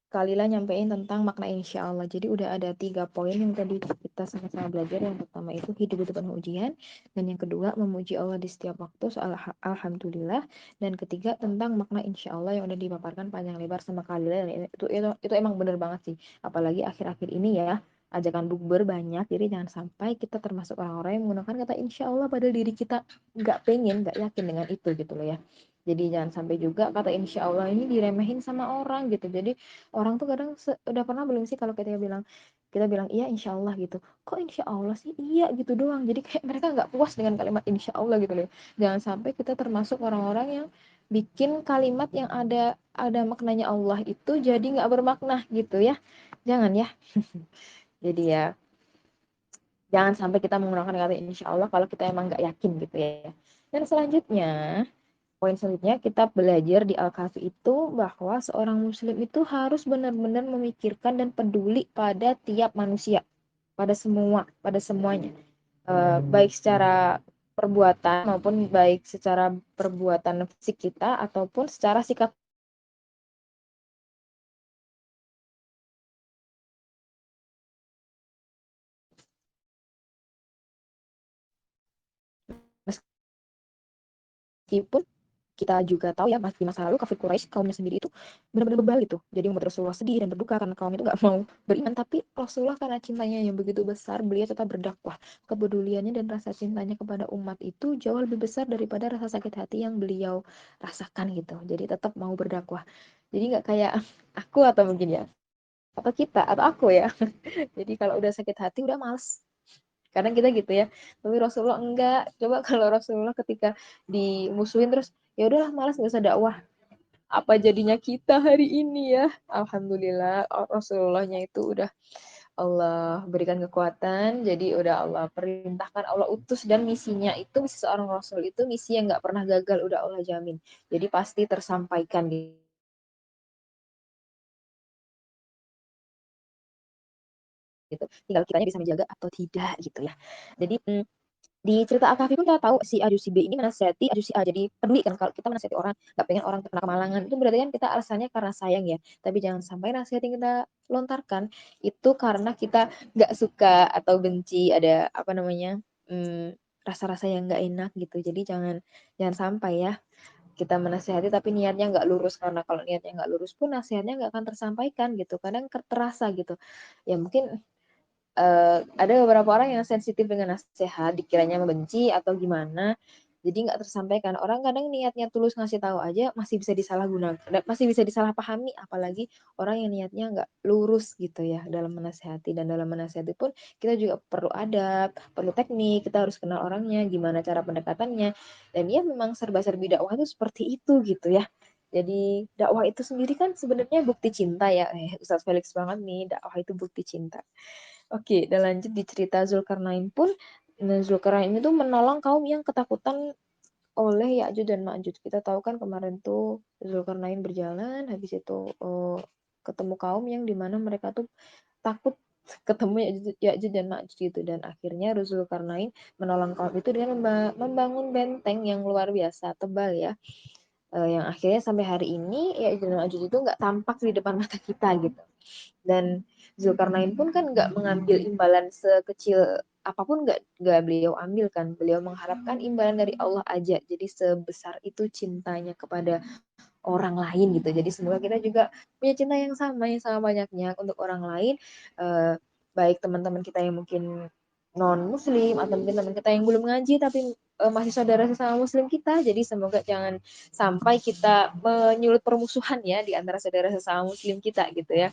Kalila nyampein tentang makna insya Allah. Jadi udah ada 3 poin yang tadi kita sama-sama belajar. Yang pertama itu hidup itu penuh ujian. Dan yang kedua memuji Allah di setiap waktu soal alhamdulillah. Dan ketiga tentang makna insya Allah yang udah dipaparkan panjang lebar sama Kalila. Dan itu emang bener banget sih. Apalagi akhir-akhir ini ya. Ajakan bukber banyak. Jadi jangan sampai kita termasuk orang-orang yang menggunakan kata insya Allah. Padahal diri kita nggak pengen, nggak yakin dengan itu gitu loh ya. Jadi jangan sampai juga kata insya Allah ini diremehin sama orang gitu. Jadi orang tuh kadang udah pernah belum sih kalau kita bilang iya insya Allah gitu, kok insya Allah sih iya gitu doang, jadi kayak mereka nggak puas dengan kalimat insya Allah gitu loh. Jangan sampai kita termasuk orang-orang yang bikin kalimat yang ada maknanya Allah itu jadi nggak bermakna gitu ya, jangan ya. Jadi ya jangan sampai kita menggunakan kata insya Allah kalau kita emang nggak yakin gitu ya. Dan selanjutnya, poin selanjutnya kita belajar di Al-Kahfi itu bahwa seorang muslim itu harus benar-benar memikirkan dan peduli pada tiap manusia, pada semuanya. Baik secara perbuatan maupun baik secara perbuatan fisik kita ataupun secara sikap. Meskipun kita juga tahu ya di masa lalu kafir Quraisy kaumnya sendiri itu benar-benar bebal gitu, jadi membuat Rasulullah sedih dan berduka karena kaum itu nggak mau beriman, tapi Rasulullah karena cintanya yang begitu besar beliau tetap berdakwah. Kepeduliannya dan rasa cintanya kepada umat itu jauh lebih besar daripada rasa sakit hati yang beliau rasakan gitu, jadi tetap mau berdakwah. Jadi nggak kayak aku atau mungkin ya atau kita atau aku ya. Jadi kalau udah sakit hati udah males, kadang kita gitu ya, tapi Rasulullah enggak. Coba kalau Rasulullah ketika dimusuhin terus ya udahlah malas nggak usah dakwah, apa jadinya kita hari ini ya. Alhamdulillah Rasulullahnya itu udah Allah berikan kekuatan, jadi udah Allah perintahkan, Allah utus, dan misinya itu misi seorang Rasul itu misi yang nggak pernah gagal, udah Allah jamin, jadi pasti tersampaikan gitu, tinggal kitanya bisa menjaga atau tidak gitu ya. Jadi di cerita Al-Kahfi pun kita tahu si A si B ini menasihati si A, jadi peduli kan kalau kita menasihati orang, nggak pengen orang terkena kemalangan, itu berarti kan kita alasannya karena sayang ya. Tapi jangan sampai nasihat yang kita lontarkan itu karena kita nggak suka atau benci, ada apa namanya, rasa-rasa yang nggak enak gitu. Jadi jangan jangan sampai ya kita menasihati tapi niatnya nggak lurus, karena kalau niatnya nggak lurus pun nasihatnya nggak akan tersampaikan gitu, kadang terasa gitu ya. Mungkin ada beberapa orang yang sensitif dengan nasihat, dikiranya membenci atau gimana, jadi nggak tersampaikan. Orang kadang niatnya tulus ngasih tahu aja masih bisa disalahgunakan, masih bisa disalahpahami, apalagi orang yang niatnya nggak lurus gitu ya dalam menasehati. Dan dalam menasehati pun kita juga perlu adab, perlu teknik, kita harus kenal orangnya, gimana cara pendekatannya. Dan ya memang serba-serbi dakwah itu seperti itu gitu ya. Jadi dakwah itu sendiri kan sebenarnya bukti cinta ya. Ustadz Felix banget nih, dakwah itu bukti cinta. Oke, dan lanjut di cerita Zulkarnain pun, nah Zulkarnain itu menolong kaum yang ketakutan oleh Ya'juj dan Ma'juj. Kita tahu kan kemarin tuh Zulkarnain berjalan, habis itu ketemu kaum yang dimana mereka tuh takut ketemu Ya'juj dan Ma'juj gitu. Dan akhirnya Zulkarnain menolong kaum itu dengan membangun benteng yang luar biasa tebal ya. Yang akhirnya sampai hari ini Ya'juj dan Ma'juj itu nggak tampak di depan mata kita gitu. Dan Zulkarnain pun kan nggak mengambil imbalan sekecil apapun, nggak beliau ambil kan, beliau mengharapkan imbalan dari Allah aja. Jadi sebesar itu cintanya kepada orang lain gitu. Jadi semoga kita juga punya cinta yang sama banyaknya untuk orang lain, baik teman-teman kita yang mungkin non muslim atau mungkin teman kita yang belum ngaji tapi masih saudara sesama muslim kita. Jadi semoga jangan sampai kita menyulut permusuhan ya di antara saudara sesama muslim kita gitu ya.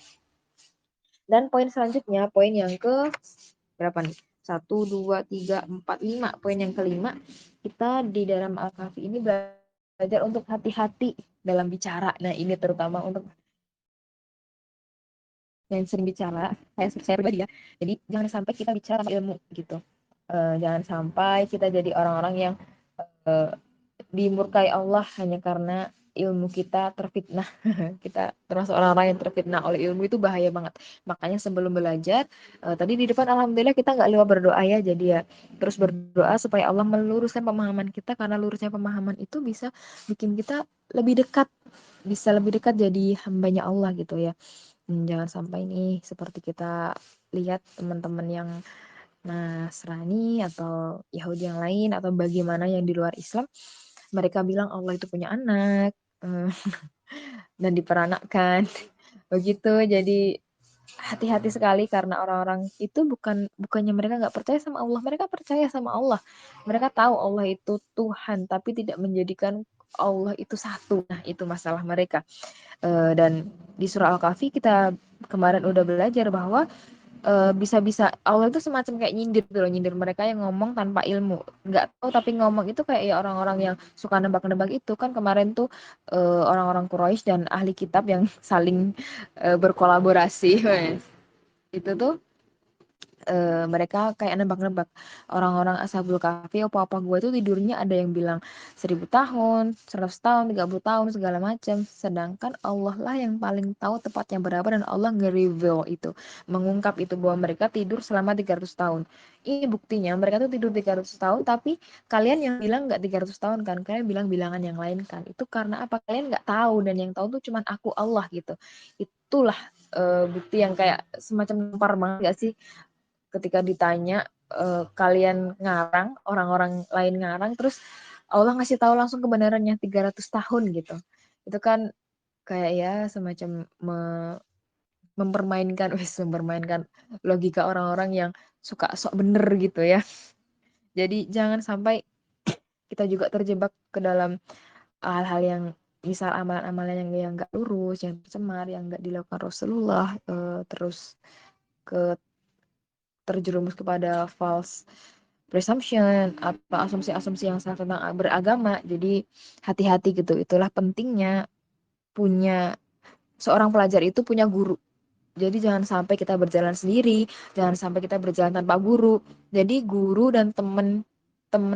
Dan poin selanjutnya, poin yang ke berapa nih? 1, 2, 3, 4, 5. Poin yang kelima, kita di dalam Al-Kahfi ini belajar untuk hati-hati dalam bicara. Nah, ini terutama untuk yang sering bicara, saya pribadi ya. Jadi, jangan sampai kita bicara tanpa ilmu gitu. Jangan sampai kita jadi orang-orang yang dimurkai Allah hanya karena ilmu kita terfitnah. Kita termasuk orang-orang yang terfitnah oleh ilmu, itu bahaya banget. Makanya sebelum belajar, tadi di depan alhamdulillah kita nggak lupa berdoa ya. Jadi ya terus berdoa supaya Allah meluruskan pemahaman kita, karena lurusnya pemahaman itu bisa bikin kita lebih dekat, bisa lebih dekat jadi hambanya Allah gitu ya. Jangan sampai nih seperti kita lihat teman-teman yang Nasrani atau Yahudi yang lain atau bagaimana yang di luar Islam, mereka bilang Allah itu punya anak dan diperanakkan begitu. Jadi hati-hati sekali, karena orang-orang itu bukannya mereka nggak percaya sama Allah, mereka percaya sama Allah, mereka tahu Allah itu Tuhan, tapi tidak menjadikan Allah itu satu. Nah, itu masalah mereka. Dan di surah Al-Kahfi kita kemarin udah belajar bahwa bisa-bisa Allah itu semacam kayak nyindir gitu loh, nyindir mereka yang ngomong tanpa ilmu, nggak tahu tapi ngomong. Itu kayak ya orang-orang yang suka nebak-nebak itu kan kemarin tuh, orang-orang Quraisy dan ahli kitab yang saling berkolaborasi. Itu tuh mereka kayak nebak-nebak. Orang-orang Ashabul Kahfi, opa-opa gue tuh tidurnya ada yang bilang 1000 tahun, 100 tahun, 30 tahun, segala macam. Sedangkan Allah lah yang paling tahu tepatnya berapa, dan Allah nge-reveal itu, mengungkap itu bahwa mereka tidur selama 300 tahun. Ini buktinya mereka tuh tidur 300 tahun, tapi kalian yang bilang nggak 300 tahun kan, kalian bilang bilangan yang lain kan. Itu karena apa? Kalian nggak tahu, dan yang tahu tuh cuman aku Allah gitu. Itulah bukti yang kayak semacam nampar banget gak sih, ketika ditanya kalian ngarang, orang-orang lain ngarang, terus Allah ngasih tahu langsung kebenarannya 300 tahun gitu. Itu kan kayak ya semacam mempermainkan logika orang-orang yang suka sok bener gitu ya. Jadi jangan sampai kita juga terjebak ke dalam hal-hal yang misal amalan-amalan yang nggak lurus, yang tercemar, yang nggak dilakukan Rasulullah, terus ke terjerumus kepada false presumption atau asumsi-asumsi yang salah tentang beragama. Jadi hati-hati gitu. Itulah pentingnya punya seorang pelajar itu punya guru. Jadi jangan sampai kita berjalan sendiri, jangan sampai kita berjalan tanpa guru. Jadi guru dan teman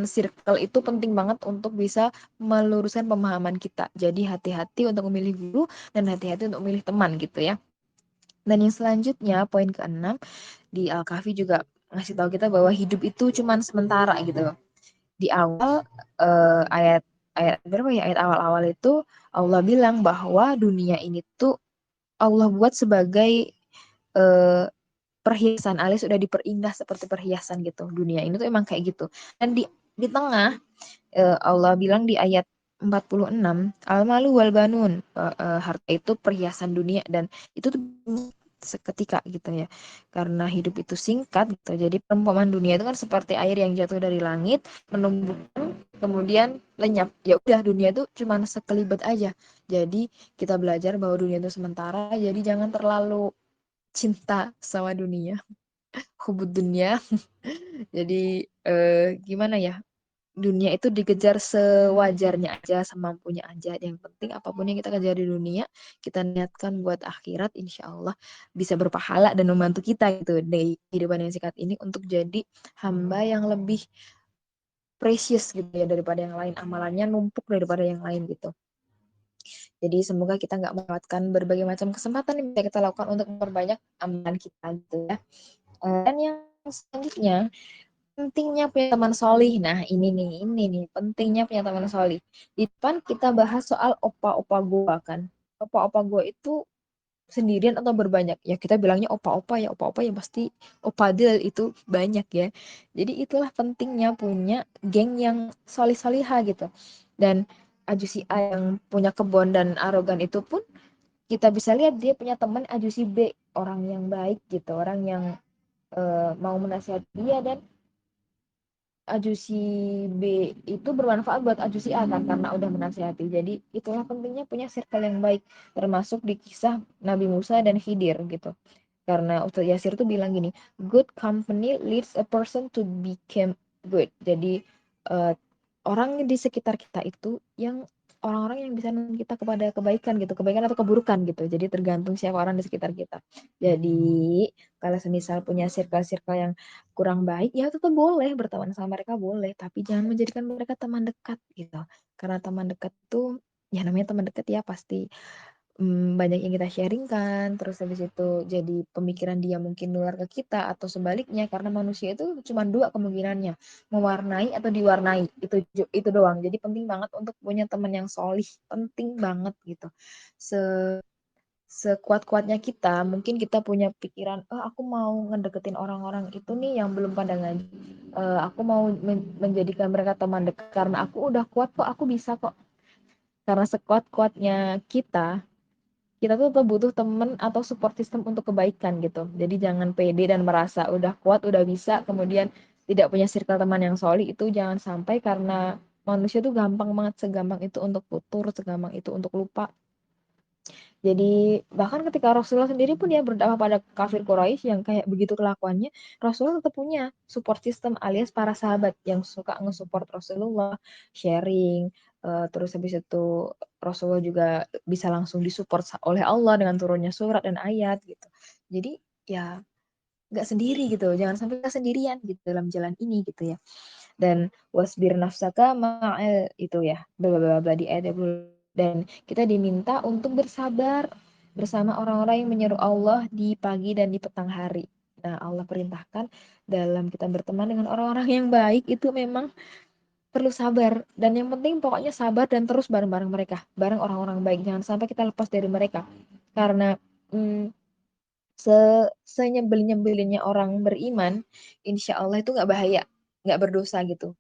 circle itu penting banget untuk bisa meluruskan pemahaman kita. Jadi hati-hati untuk memilih guru dan hati-hati untuk memilih teman gitu ya. Dan yang selanjutnya, poin ke-6, di Al-Kahfi juga ngasih tahu kita bahwa hidup itu cuman sementara gitu. Di awal ayat berapa ya, ayat awal-awal itu Allah bilang bahwa dunia ini tuh Allah buat sebagai perhiasan, alias sudah diperindah seperti perhiasan gitu. Dunia ini tuh emang kayak gitu. Dan di tengah Allah bilang di ayat 46, al-malu wal banun, harta itu perhiasan dunia, dan itu tuh seketika gitu ya. Karena hidup itu singkat gitu. Jadi perumpamaan dunia itu kan seperti air yang jatuh dari langit, menumbuhkan, kemudian lenyap. Ya udah, dunia itu cuma sekelibat aja. Jadi kita belajar bahwa dunia itu sementara, jadi jangan terlalu cinta sama dunia, hubud dunia. Jadi gimana ya? Dunia itu dikejar sewajarnya aja, semampunya aja. Yang penting apapun yang kita kejar di dunia, kita niatkan buat akhirat, insya Allah bisa berpahala dan membantu kita gitu di kehidupan yang singkat ini untuk jadi hamba yang lebih precious gitu ya daripada yang lain. Amalannya numpuk daripada yang lain gitu. Jadi semoga kita nggak melewatkan berbagai macam kesempatan yang bisa kita lakukan untuk memperbanyak amalan kita gitu ya. Dan yang selanjutnya, pentingnya punya teman solih. Nah, ini nih, pentingnya punya teman solih. Di depan kita bahas soal opa-opa gua kan. Opa-opa gua itu sendirian atau berbanyak? Ya kita bilangnya opa-opa ya pasti opa del itu banyak ya. Jadi itulah pentingnya punya geng yang solih-soliha gitu. Dan Ajusi A yang punya kebon dan arogan itu pun kita bisa lihat dia punya teman Ajusi B, orang yang baik gitu, orang yang mau menasihati dia, dan Ajusi B itu bermanfaat buat Ajusi A kan karena udah menasihati. Jadi itulah pentingnya punya circle yang baik, termasuk di kisah Nabi Musa dan Khidir gitu. Karena Ustadz Yasir tuh bilang gini, good company leads a person to become good. Jadi uh, orang di sekitar kita itu yang orang-orang yang bisa menuntun kita kepada kebaikan gitu, kebaikan atau keburukan gitu. Jadi tergantung siapa orang di sekitar kita. Jadi kalau semisal punya circle-circle yang kurang baik, ya tetap boleh berteman sama mereka boleh, tapi jangan menjadikan mereka teman dekat gitu. Karena teman dekat tuh ya namanya teman dekat ya pasti banyak yang kita sharingkan, terus habis itu jadi pemikiran dia mungkin nular ke kita atau sebaliknya, karena manusia itu cuma dua kemungkinannya, mewarnai atau diwarnai, itu doang. Jadi penting banget untuk punya teman yang solih, penting banget gitu. Se Sekuat-kuatnya kita, mungkin kita punya pikiran, oh aku mau ngedeketin orang-orang itu nih yang belum pada ngaji, aku mau menjadikan mereka teman dekat karena aku udah kuat kok, aku bisa kok. Karena sekuat-kuatnya kita tuh tetap butuh temen atau support system untuk kebaikan gitu. Jadi jangan pede dan merasa udah kuat, udah bisa, kemudian tidak punya circle teman yang solid. Itu jangan sampai, karena manusia tuh gampang banget, segampang itu untuk putur, segampang itu untuk lupa. Jadi bahkan ketika Rasulullah sendiri pun dia berdakwah pada kafir Quraisy yang kayak begitu kelakuannya, Rasulullah tetap punya support system alias para sahabat yang suka nge-support Rasulullah, sharing, terus habis itu Rasulullah juga bisa langsung disupport oleh Allah dengan turunnya surat dan ayat gitu. Jadi ya nggak sendiri gitu, jangan sampai kita sendirian gitu dalam jalan ini gitu ya. Dan wasbir nafsaka ma'al itu ya, bla bla bla di ayat 20. Dan kita diminta untuk bersabar bersama orang-orang yang menyeru Allah di pagi dan di petang hari. Nah, Allah perintahkan dalam kita berteman dengan orang-orang yang baik itu memang perlu sabar. Dan yang penting pokoknya sabar dan terus bareng-bareng mereka, bareng orang-orang baik. Jangan sampai kita lepas dari mereka. Karena hmm, senyebelin-nyebelinnya orang beriman, insya Allah itu nggak bahaya, nggak berdosa gitu.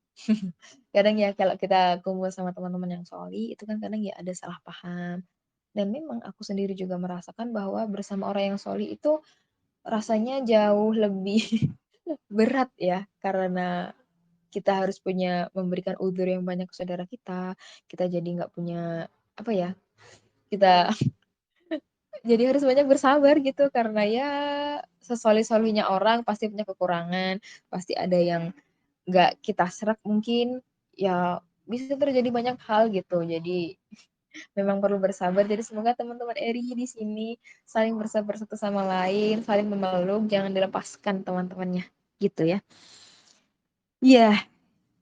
Kadang ya kalau kita kumpul sama teman-teman yang soli, itu kan kadang ya ada salah paham. Dan memang aku sendiri juga merasakan bahwa bersama orang yang soli itu rasanya jauh lebih berat ya, karena kita harus punya memberikan udzur yang banyak ke saudara kita jadi nggak punya apa ya, kita jadi harus banyak bersabar gitu karena ya sesolih-solihnya orang pasti punya kekurangan, pasti ada yang nggak kita serak mungkin, ya bisa terjadi banyak hal gitu. Jadi memang perlu bersabar. Jadi semoga teman-teman Eri di sini saling bersabar satu sama lain, saling memeluk, jangan dilepaskan teman-temannya gitu ya. Iya,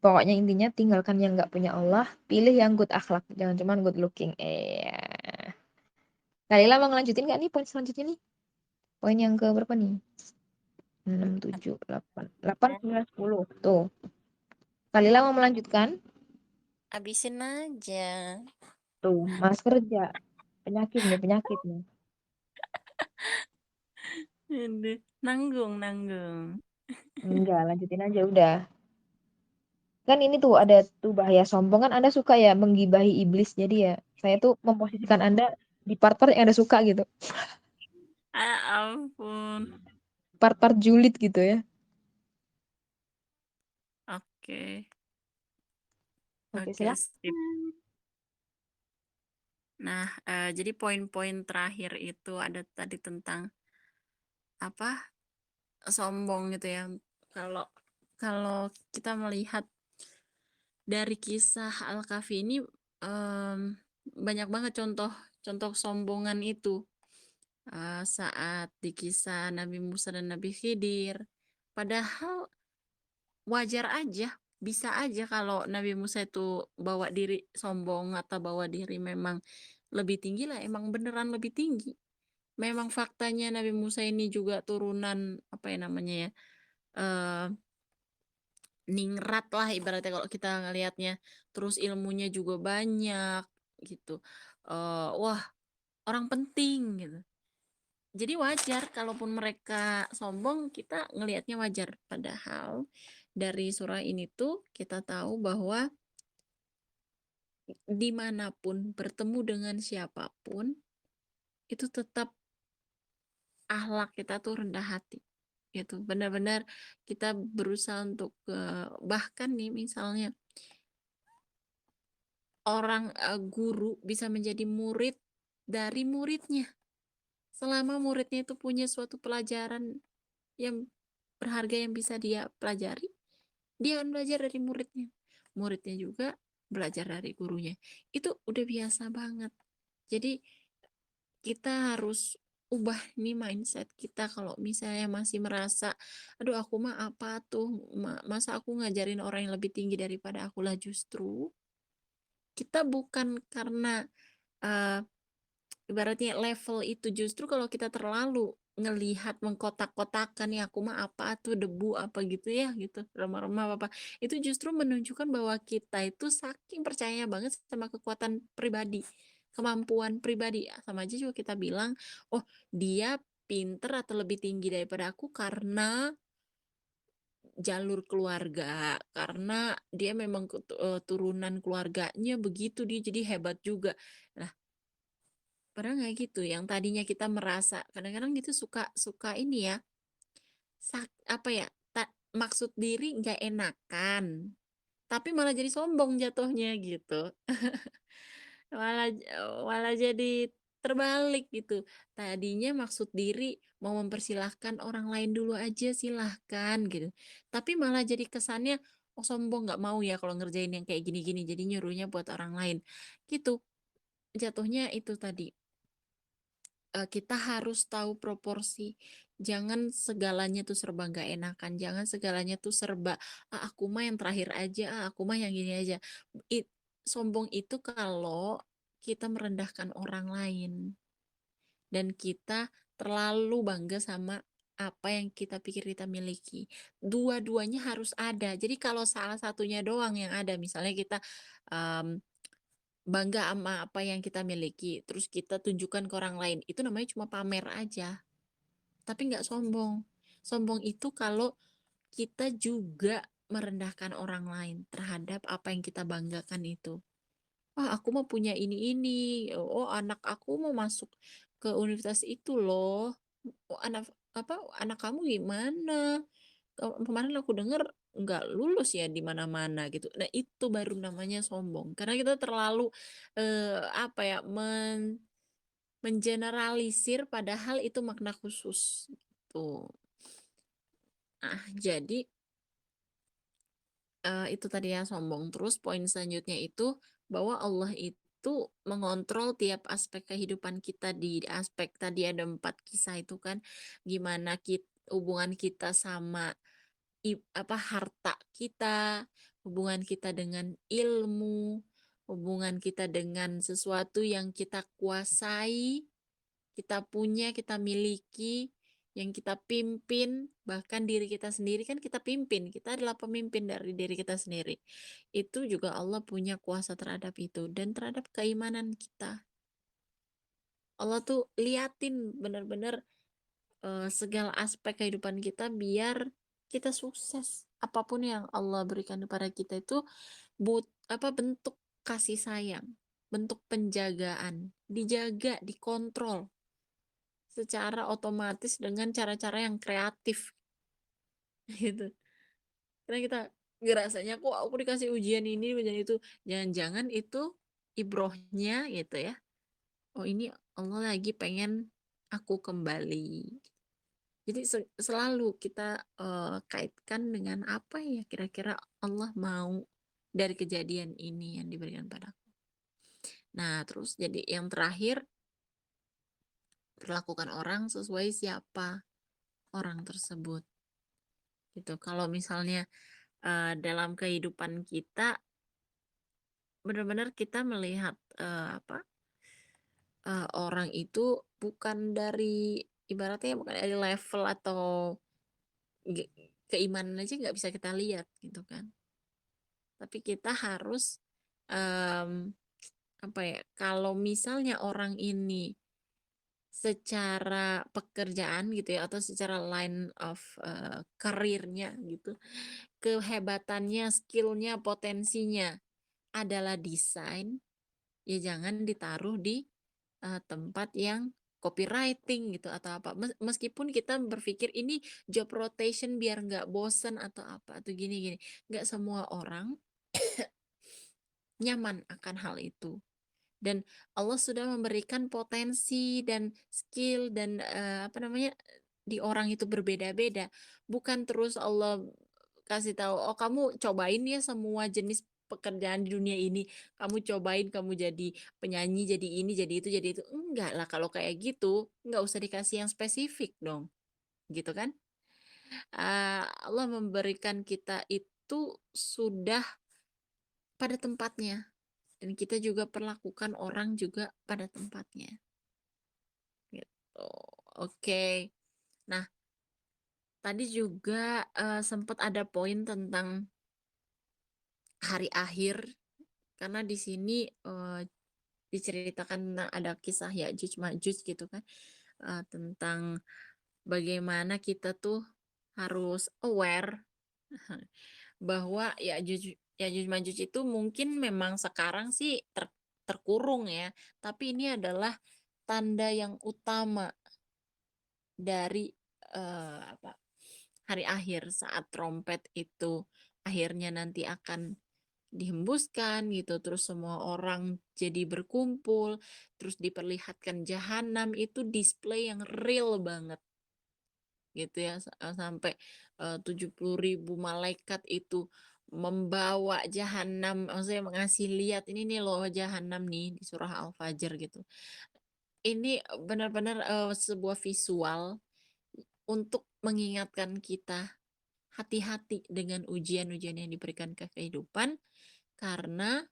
pokoknya intinya tinggalkan yang nggak punya Allah, pilih yang good akhlak, jangan cuma good looking. Kalila mau ngelanjutin nggak nih poin selanjutnya nih? Poin yang ke berapa nih? 6, 7, 8. 8, 9, 10. Tuh. Kalila mau melanjutkan? Habisin aja. Tuh, mas kerja. Penyakit nih. Aduh, nanggung, nanggung. Enggak, lanjutin aja udah. Kan ini tuh ada tuh bahaya sombong, kan Anda suka ya menggibahi iblis. Jadi ya saya tuh memposisikan Anda di part-part yang Anda suka gitu. Ampun. Part-part julid gitu ya. Oke. Oke, Oke, silakan. sip. Nah, jadi poin-poin terakhir itu ada tadi tentang apa? Sombong gitu ya. Kalau kalau kita melihat dari kisah Al-Kahfi ini banyak banget contoh sombongan itu. Saat di kisah Nabi Musa dan Nabi Khidir. Padahal wajar aja, bisa aja kalau Nabi Musa itu bawa diri sombong atau bawa diri memang lebih tinggi lah, emang beneran lebih tinggi. Memang faktanya Nabi Musa ini juga turunan apa ya namanya ya, eh, ningrat lah ibaratnya kalau kita ngelihatnya. Terus ilmunya juga banyak gitu. Wah, orang penting gitu. Jadi wajar kalaupun mereka sombong, kita ngelihatnya wajar. Padahal dari surah ini tuh kita tahu bahwa dimanapun bertemu dengan siapapun, itu tetap akhlak kita tuh rendah hati. Gitu. Benar-benar kita berusaha untuk bahkan nih misalnya orang guru bisa menjadi murid dari muridnya. Selama muridnya itu punya suatu pelajaran yang berharga yang bisa dia pelajari, dia akan belajar dari muridnya. Muridnya juga belajar dari gurunya. Itu udah biasa banget. Jadi kita harus ubah nih mindset kita kalau misalnya masih merasa, aduh aku mah apa tuh, masa aku ngajarin orang yang lebih tinggi daripada aku lah. Justru kita bukan karena uh, ibaratnya level itu, justru kalau kita terlalu ngelihat mengkotak-kotakan ya aku mah apa tuh debu apa gitu ya gitu remah-remah apa itu justru menunjukkan bahwa kita itu saking percaya banget sama kekuatan pribadi, kemampuan pribadi. Sama aja juga kita bilang oh dia pinter atau lebih tinggi daripada aku karena jalur keluarga, karena dia memang turunan keluarganya begitu dia jadi hebat juga. Nah, padahal nggak gitu. Yang tadinya kita merasa kadang-kadang gitu suka suka ini ya, apa ya, maksud diri nggak enakan, tapi malah jadi sombong jatuhnya gitu. Malah malah jadi terbalik gitu. Tadinya maksud diri mau mempersilahkan orang lain dulu aja silahkan gitu. Tapi malah jadi kesannya oh sombong nggak mau ya kalau ngerjain yang kayak gini-gini. Jadi nyuruhnya buat orang lain. Gitu. Jatuhnya itu tadi. Kita harus tahu proporsi. Jangan segalanya tuh serba nggak enakan. Jangan segalanya tuh serba aku mah yang terakhir aja, aku mah yang gini aja. Sombong itu kalau kita merendahkan orang lain dan kita terlalu bangga sama apa yang kita pikir kita miliki. Dua-duanya harus ada. Jadi kalau salah satunya doang yang ada, misalnya kita um, bangga sama apa yang kita miliki, terus kita tunjukkan ke orang lain, itu namanya cuma pamer aja, tapi nggak sombong. Sombong itu kalau kita juga merendahkan orang lain terhadap apa yang kita banggakan itu. Wah, aku mau punya ini. Oh, anak aku mau masuk ke universitas itu loh. Oh, anak kamu gimana? Kemarin aku dengar nggak lulus ya di mana-mana gitu. Nah, itu baru namanya sombong. Karena kita terlalu apa ya, mengeneralisir padahal itu makna khusus gitu. Nah, jadi itu tadi ya sombong. Terus poin selanjutnya itu bahwa Allah itu mengontrol tiap aspek kehidupan kita. Di aspek tadi ada 4 kisah itu kan, gimana hubungan kita sama harta kita, hubungan kita dengan ilmu, hubungan kita dengan sesuatu yang kita kuasai, kita punya, kita miliki, yang kita pimpin, bahkan diri kita sendiri kan kita pimpin, kita adalah pemimpin dari diri kita sendiri. Itu juga Allah punya kuasa terhadap itu dan terhadap keimanan kita. Allah tuh liatin benar-benar segala aspek kehidupan kita biar kita sukses. Apapun yang Allah berikan kepada kita itu bentuk kasih sayang, bentuk penjagaan, dijaga, dikontrol secara otomatis dengan cara-cara yang kreatif gitu. Karena kita ngerasanya kok aku dikasih ujian ini, ujian itu. Jangan-jangan itu ibrohnya gitu ya. Oh ini Allah lagi pengen aku kembali. Jadi selalu kita kaitkan dengan apa ya kira-kira Allah mau dari kejadian ini yang diberikan padaku. Nah, terus jadi yang terakhir, perlakukan orang sesuai siapa orang tersebut. Gitu. Kalau misalnya dalam kehidupan kita benar-benar kita melihat orang itu bukan dari ibaratnya bukan dari level atau keimanan aja nggak bisa kita lihat gitu kan. Tapi kita harus apa ya? Kalau misalnya orang ini secara pekerjaan gitu ya atau secara line of karirnya gitu, kehebatannya, skillnya, potensinya adalah desain, ya jangan ditaruh di tempat yang copywriting gitu atau apa. Meskipun kita berpikir ini job rotation biar nggak bosen atau apa atau gini-gini. Nggak semua orang nyaman akan hal itu. Dan Allah sudah memberikan potensi dan skill dan apa namanya di orang itu berbeda-beda. Bukan terus Allah kasih tahu, oh kamu cobain ya semua jenis pekerjaan di dunia ini. Kamu cobain, kamu jadi penyanyi, jadi ini, jadi itu, jadi itu. Enggak lah, kalau kayak gitu, nggak usah dikasih yang spesifik dong. Gitu kan? Allah memberikan kita itu sudah pada tempatnya. Dan kita juga perlakukan orang juga pada tempatnya. Gitu. Oke. Nah, tadi juga sempat ada poin tentang hari akhir. Karena di sini diceritakan tentang ada kisah Ya'juj Ma'juj gitu kan. Tentang bagaimana kita tuh harus aware bahwa Ya'juj Ma'juj itu mungkin memang sekarang sih terkurung ya, tapi ini adalah tanda yang utama dari hari akhir saat trompet itu akhirnya nanti akan dihembuskan gitu, terus semua orang jadi berkumpul, terus diperlihatkan jahanam, itu display yang real banget gitu ya, sampai 70.000 malaikat itu membawa jahanam, maksudnya ngasih lihat ini nih loh jahanam nih di surah Al-Fajr gitu. Ini benar-benar sebuah visual untuk mengingatkan kita hati-hati dengan ujian-ujian yang diberikan ke kehidupan, karena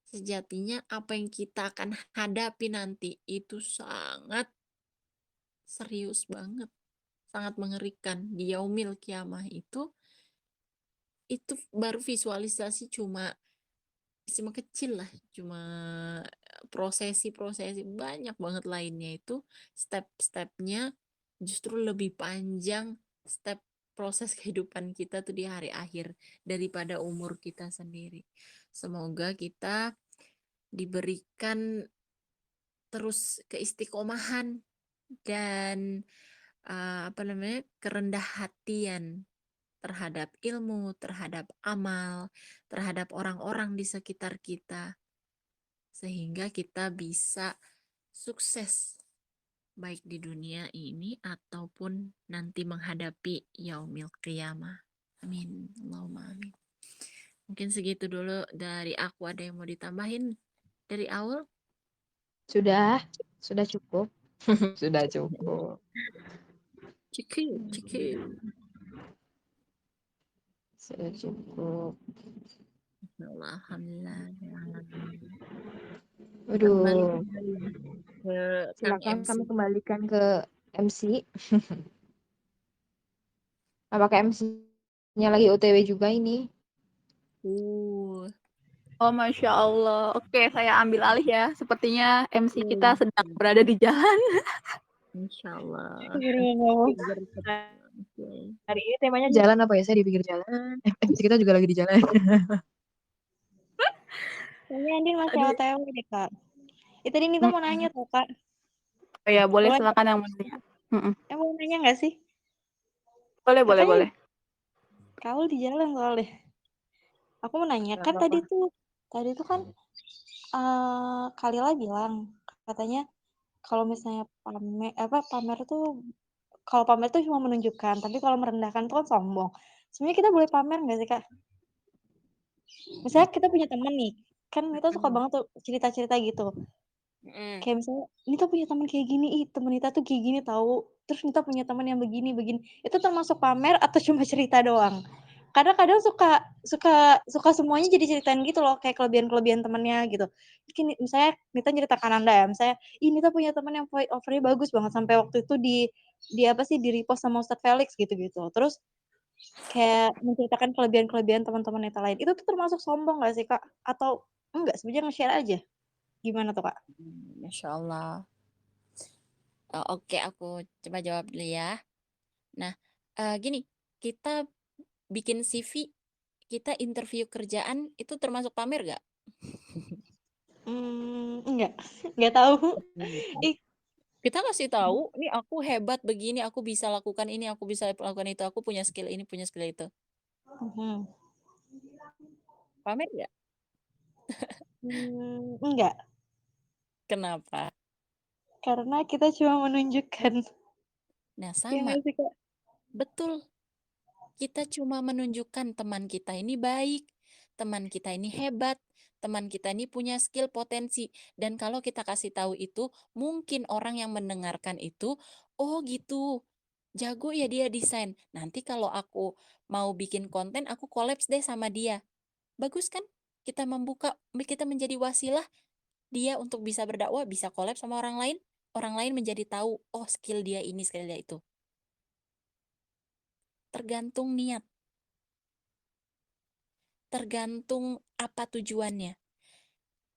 sejatinya apa yang kita akan hadapi nanti itu sangat serius banget, sangat mengerikan. Di yaumil kiamah itu baru visualisasi cuma kecil lah, cuma prosesi-prosesi banyak banget lainnya, itu step-stepnya justru lebih panjang step proses kehidupan kita tuh di hari akhir daripada umur kita sendiri. Semoga kita diberikan terus keistiqomahan dan apa namanya kerendah hatian terhadap ilmu, terhadap amal, terhadap orang-orang di sekitar kita, sehingga kita bisa sukses baik di dunia ini ataupun nanti menghadapi yaumil qiyamah. Amin. Allahumma amin. Mungkin segitu dulu dari aku. Ada yang mau ditambahin dari awal? Sudah cukup. Sudah cukup. Cukup. Sudah cukup. Alhamdulillah. Aduh. Ke Silakan MC. kami kembalikan ke MC. Apakah MC-nya lagi OTW juga ini? Oh, Masya Allah. Oke, saya ambil alih ya. Sepertinya MC kita sedang berada di jalan. Insya Allah. Hari ini temanya jalan apa ya? Saya di pinggir jalan. MC kita juga lagi di jalan. Kayaknya Andin masih OTW deh, Kak. Itu tadi Nita mau nanya tuh, Kak. Oh ya, boleh Boleh, silakan yang mulia. mau nanya nggak sih? Boleh, Katanya boleh. kau di jalan soalnya. Aku mau nanya, kan Kenapa? tadi tuh kan Kalila bilang katanya kalau misalnya pamer tuh kalau pamer tuh cuma menunjukkan, tapi kalau merendahkan tuh kan sombong. Sebenarnya kita boleh pamer nggak sih, Kak? Misalnya kita punya teman nih, kan kita suka banget tuh cerita-cerita gitu. Kayak misalnya, Nita punya teman kayak gini, teman Nita tuh kayak gini tahu. Terus Nita punya teman yang begini. Itu termasuk pamer atau cuma cerita doang? Kadang-kadang suka semuanya jadi ceritain gitu loh, kayak kelebihan-kelebihan temannya gitu. Misalnya Nita cerita Kananda ya, misalnya, Nita punya teman yang voice overnya bagus banget sampai waktu itu di repost sama Ustadz Felix gitu-gitu. Terus kayak menceritakan kelebihan-kelebihan teman-teman Nita lain. Itu tuh termasuk sombong gak sih, Kak? Atau enggak, sebenarnya nge-share aja. Gimana tuh, Kak? Masya Allah. Oke, aku coba jawab dulu ya. Nah, gini, kita bikin CV, kita interview kerjaan, itu termasuk pamer gak? Enggak tahu. Ih, Kita kasih tahu, nih aku hebat begini, aku bisa lakukan ini, aku bisa lakukan itu, aku punya skill ini, punya skill itu. Pamer gak? Enggak. Kenapa? Karena kita cuma menunjukkan. Nah, Iya sama. nggak sih, Kak? Betul. Kita cuma menunjukkan teman kita ini baik, teman kita ini hebat, teman kita ini punya skill potensi. Dan kalau kita kasih tahu itu, mungkin orang yang mendengarkan itu, oh gitu, jago ya dia desain. Nanti kalau aku mau bikin konten, aku kolaps deh sama dia. Bagus kan? Kita menjadi wasilah dia untuk bisa berdakwah, bisa kolaps sama orang lain menjadi tahu, oh skill dia ini, skill dia itu. Tergantung niat. Tergantung apa tujuannya.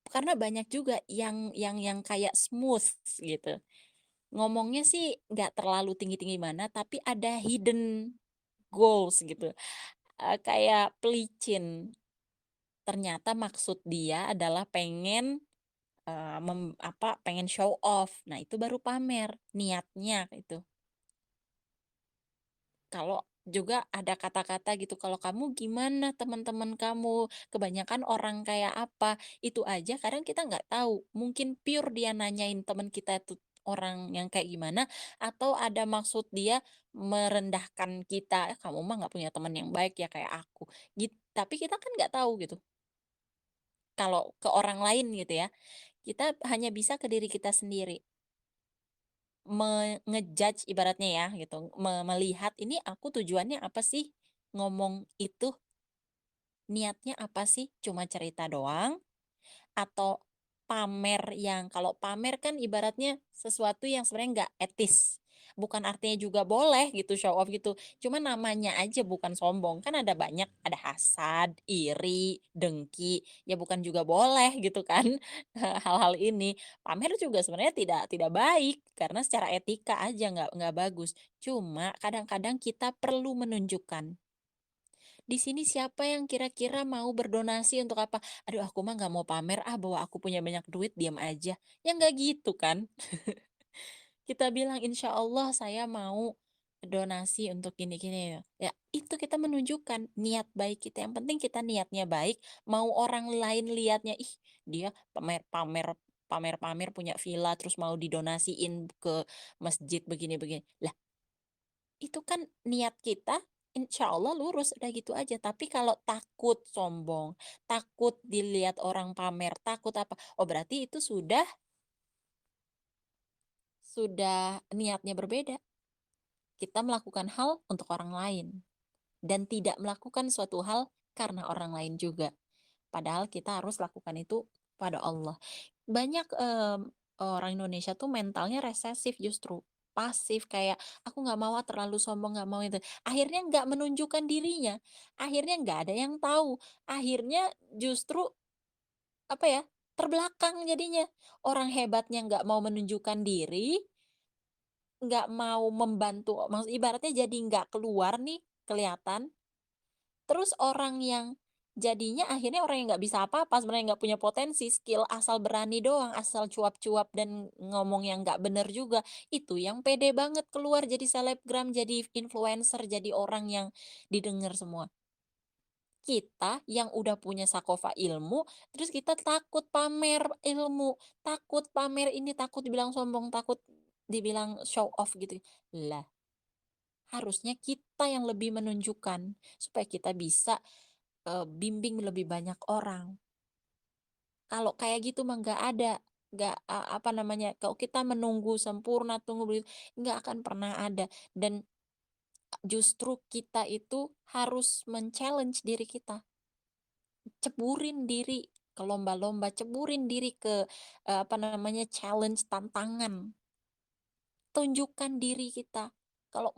Karena banyak juga yang kayak smooth gitu. Ngomongnya sih nggak terlalu tinggi-tinggi mana, tapi ada hidden goals gitu. Kayak pelicin. Ternyata maksud dia adalah pengen pengen show off. Nah, itu baru pamer niatnya itu. Kalau juga ada kata-kata gitu, kalau kamu gimana teman-teman kamu, kebanyakan orang kayak apa, itu aja kadang kita nggak tahu. Mungkin pure dia nanyain teman kita itu orang yang kayak gimana, atau ada maksud dia merendahkan kita, kamu mah nggak punya teman yang baik ya kayak aku. Gitu. Tapi kita kan nggak tahu gitu. Kalau ke orang lain gitu ya, kita hanya bisa ke diri kita sendiri. Ngejudge ibaratnya ya gitu, melihat ini aku tujuannya apa sih ngomong itu, niatnya apa sih, cuma cerita doang atau pamer, yang kalau pamer kan ibaratnya sesuatu yang sebenarnya nggak etis. Bukan artinya juga boleh gitu show off gitu. Cuma namanya aja bukan sombong. Kan ada banyak, ada hasad, iri, dengki. Ya bukan juga boleh gitu kan. Hal-hal ini. Pamer juga sebenarnya tidak baik karena secara etika aja nggak bagus. Cuma kadang-kadang kita perlu menunjukkan. Di sini siapa yang kira-kira mau berdonasi untuk apa? Aduh, aku mah nggak mau pamer bahwa aku punya banyak duit, diam aja. Ya nggak gitu kan. Kita bilang insya Allah saya mau donasi untuk gini-gini. Ya itu kita menunjukkan niat baik kita. Yang penting kita niatnya baik. Mau orang lain lihatnya, ih dia pamer-pamer punya villa terus mau didonasiin ke masjid begini-begini. Lah itu kan niat kita insya Allah lurus, udah gitu aja. Tapi kalau takut sombong, takut dilihat orang pamer, takut apa, oh berarti itu sudah niatnya berbeda. Kita melakukan hal untuk orang lain dan tidak melakukan suatu hal karena orang lain juga. Padahal kita harus lakukan itu pada Allah. Banyak orang Indonesia tuh mentalnya resesif, justru pasif, kayak aku nggak mau terlalu sombong, nggak mau itu. Akhirnya nggak menunjukkan dirinya, akhirnya nggak ada yang tahu, akhirnya justru apa ya, terbelakang jadinya. Orang hebatnya nggak mau menunjukkan diri, nggak mau membantu, maksud ibaratnya jadi nggak keluar nih kelihatan. Terus orang yang Jadinya akhirnya orang yang nggak bisa apa-apa, sebenarnya nggak punya potensi, skill, asal berani doang, asal cuap-cuap dan ngomong yang nggak bener juga, itu yang pede banget keluar jadi selebgram, jadi influencer, jadi orang yang didengar semua. Kita yang udah punya sakofa ilmu, terus kita takut pamer ilmu, takut pamer ini, takut dibilang sombong, takut dibilang show off gitu. Lah, harusnya kita yang lebih menunjukkan supaya kita bisa bimbing lebih banyak orang. Kalau kayak gitu mah nggak ada, nggak apa namanya, kalau kita menunggu sempurna, tunggu begitu, nggak akan pernah ada. Dan justru kita itu harus men-challenge diri kita. Ceburin diri ke lomba-lomba, ceburin diri ke apa namanya, challenge, tantangan. Tunjukkan diri kita. Kalau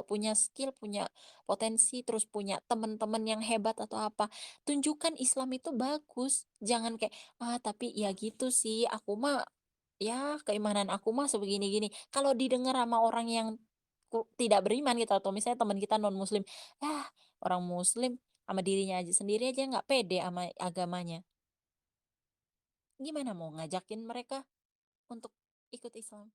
punya skill, punya potensi, terus punya teman-teman yang hebat atau apa, tunjukkan Islam itu bagus. Jangan kayak, tapi ya gitu sih, aku mah ya keimanan aku mah sebegini-gini. Kalau didengar sama orang yang tidak beriman gitu, atau misalnya teman kita non muslim, orang muslim sama dirinya aja sendiri aja nggak pede sama agamanya. Gimana mau ngajakin mereka untuk ikut Islam?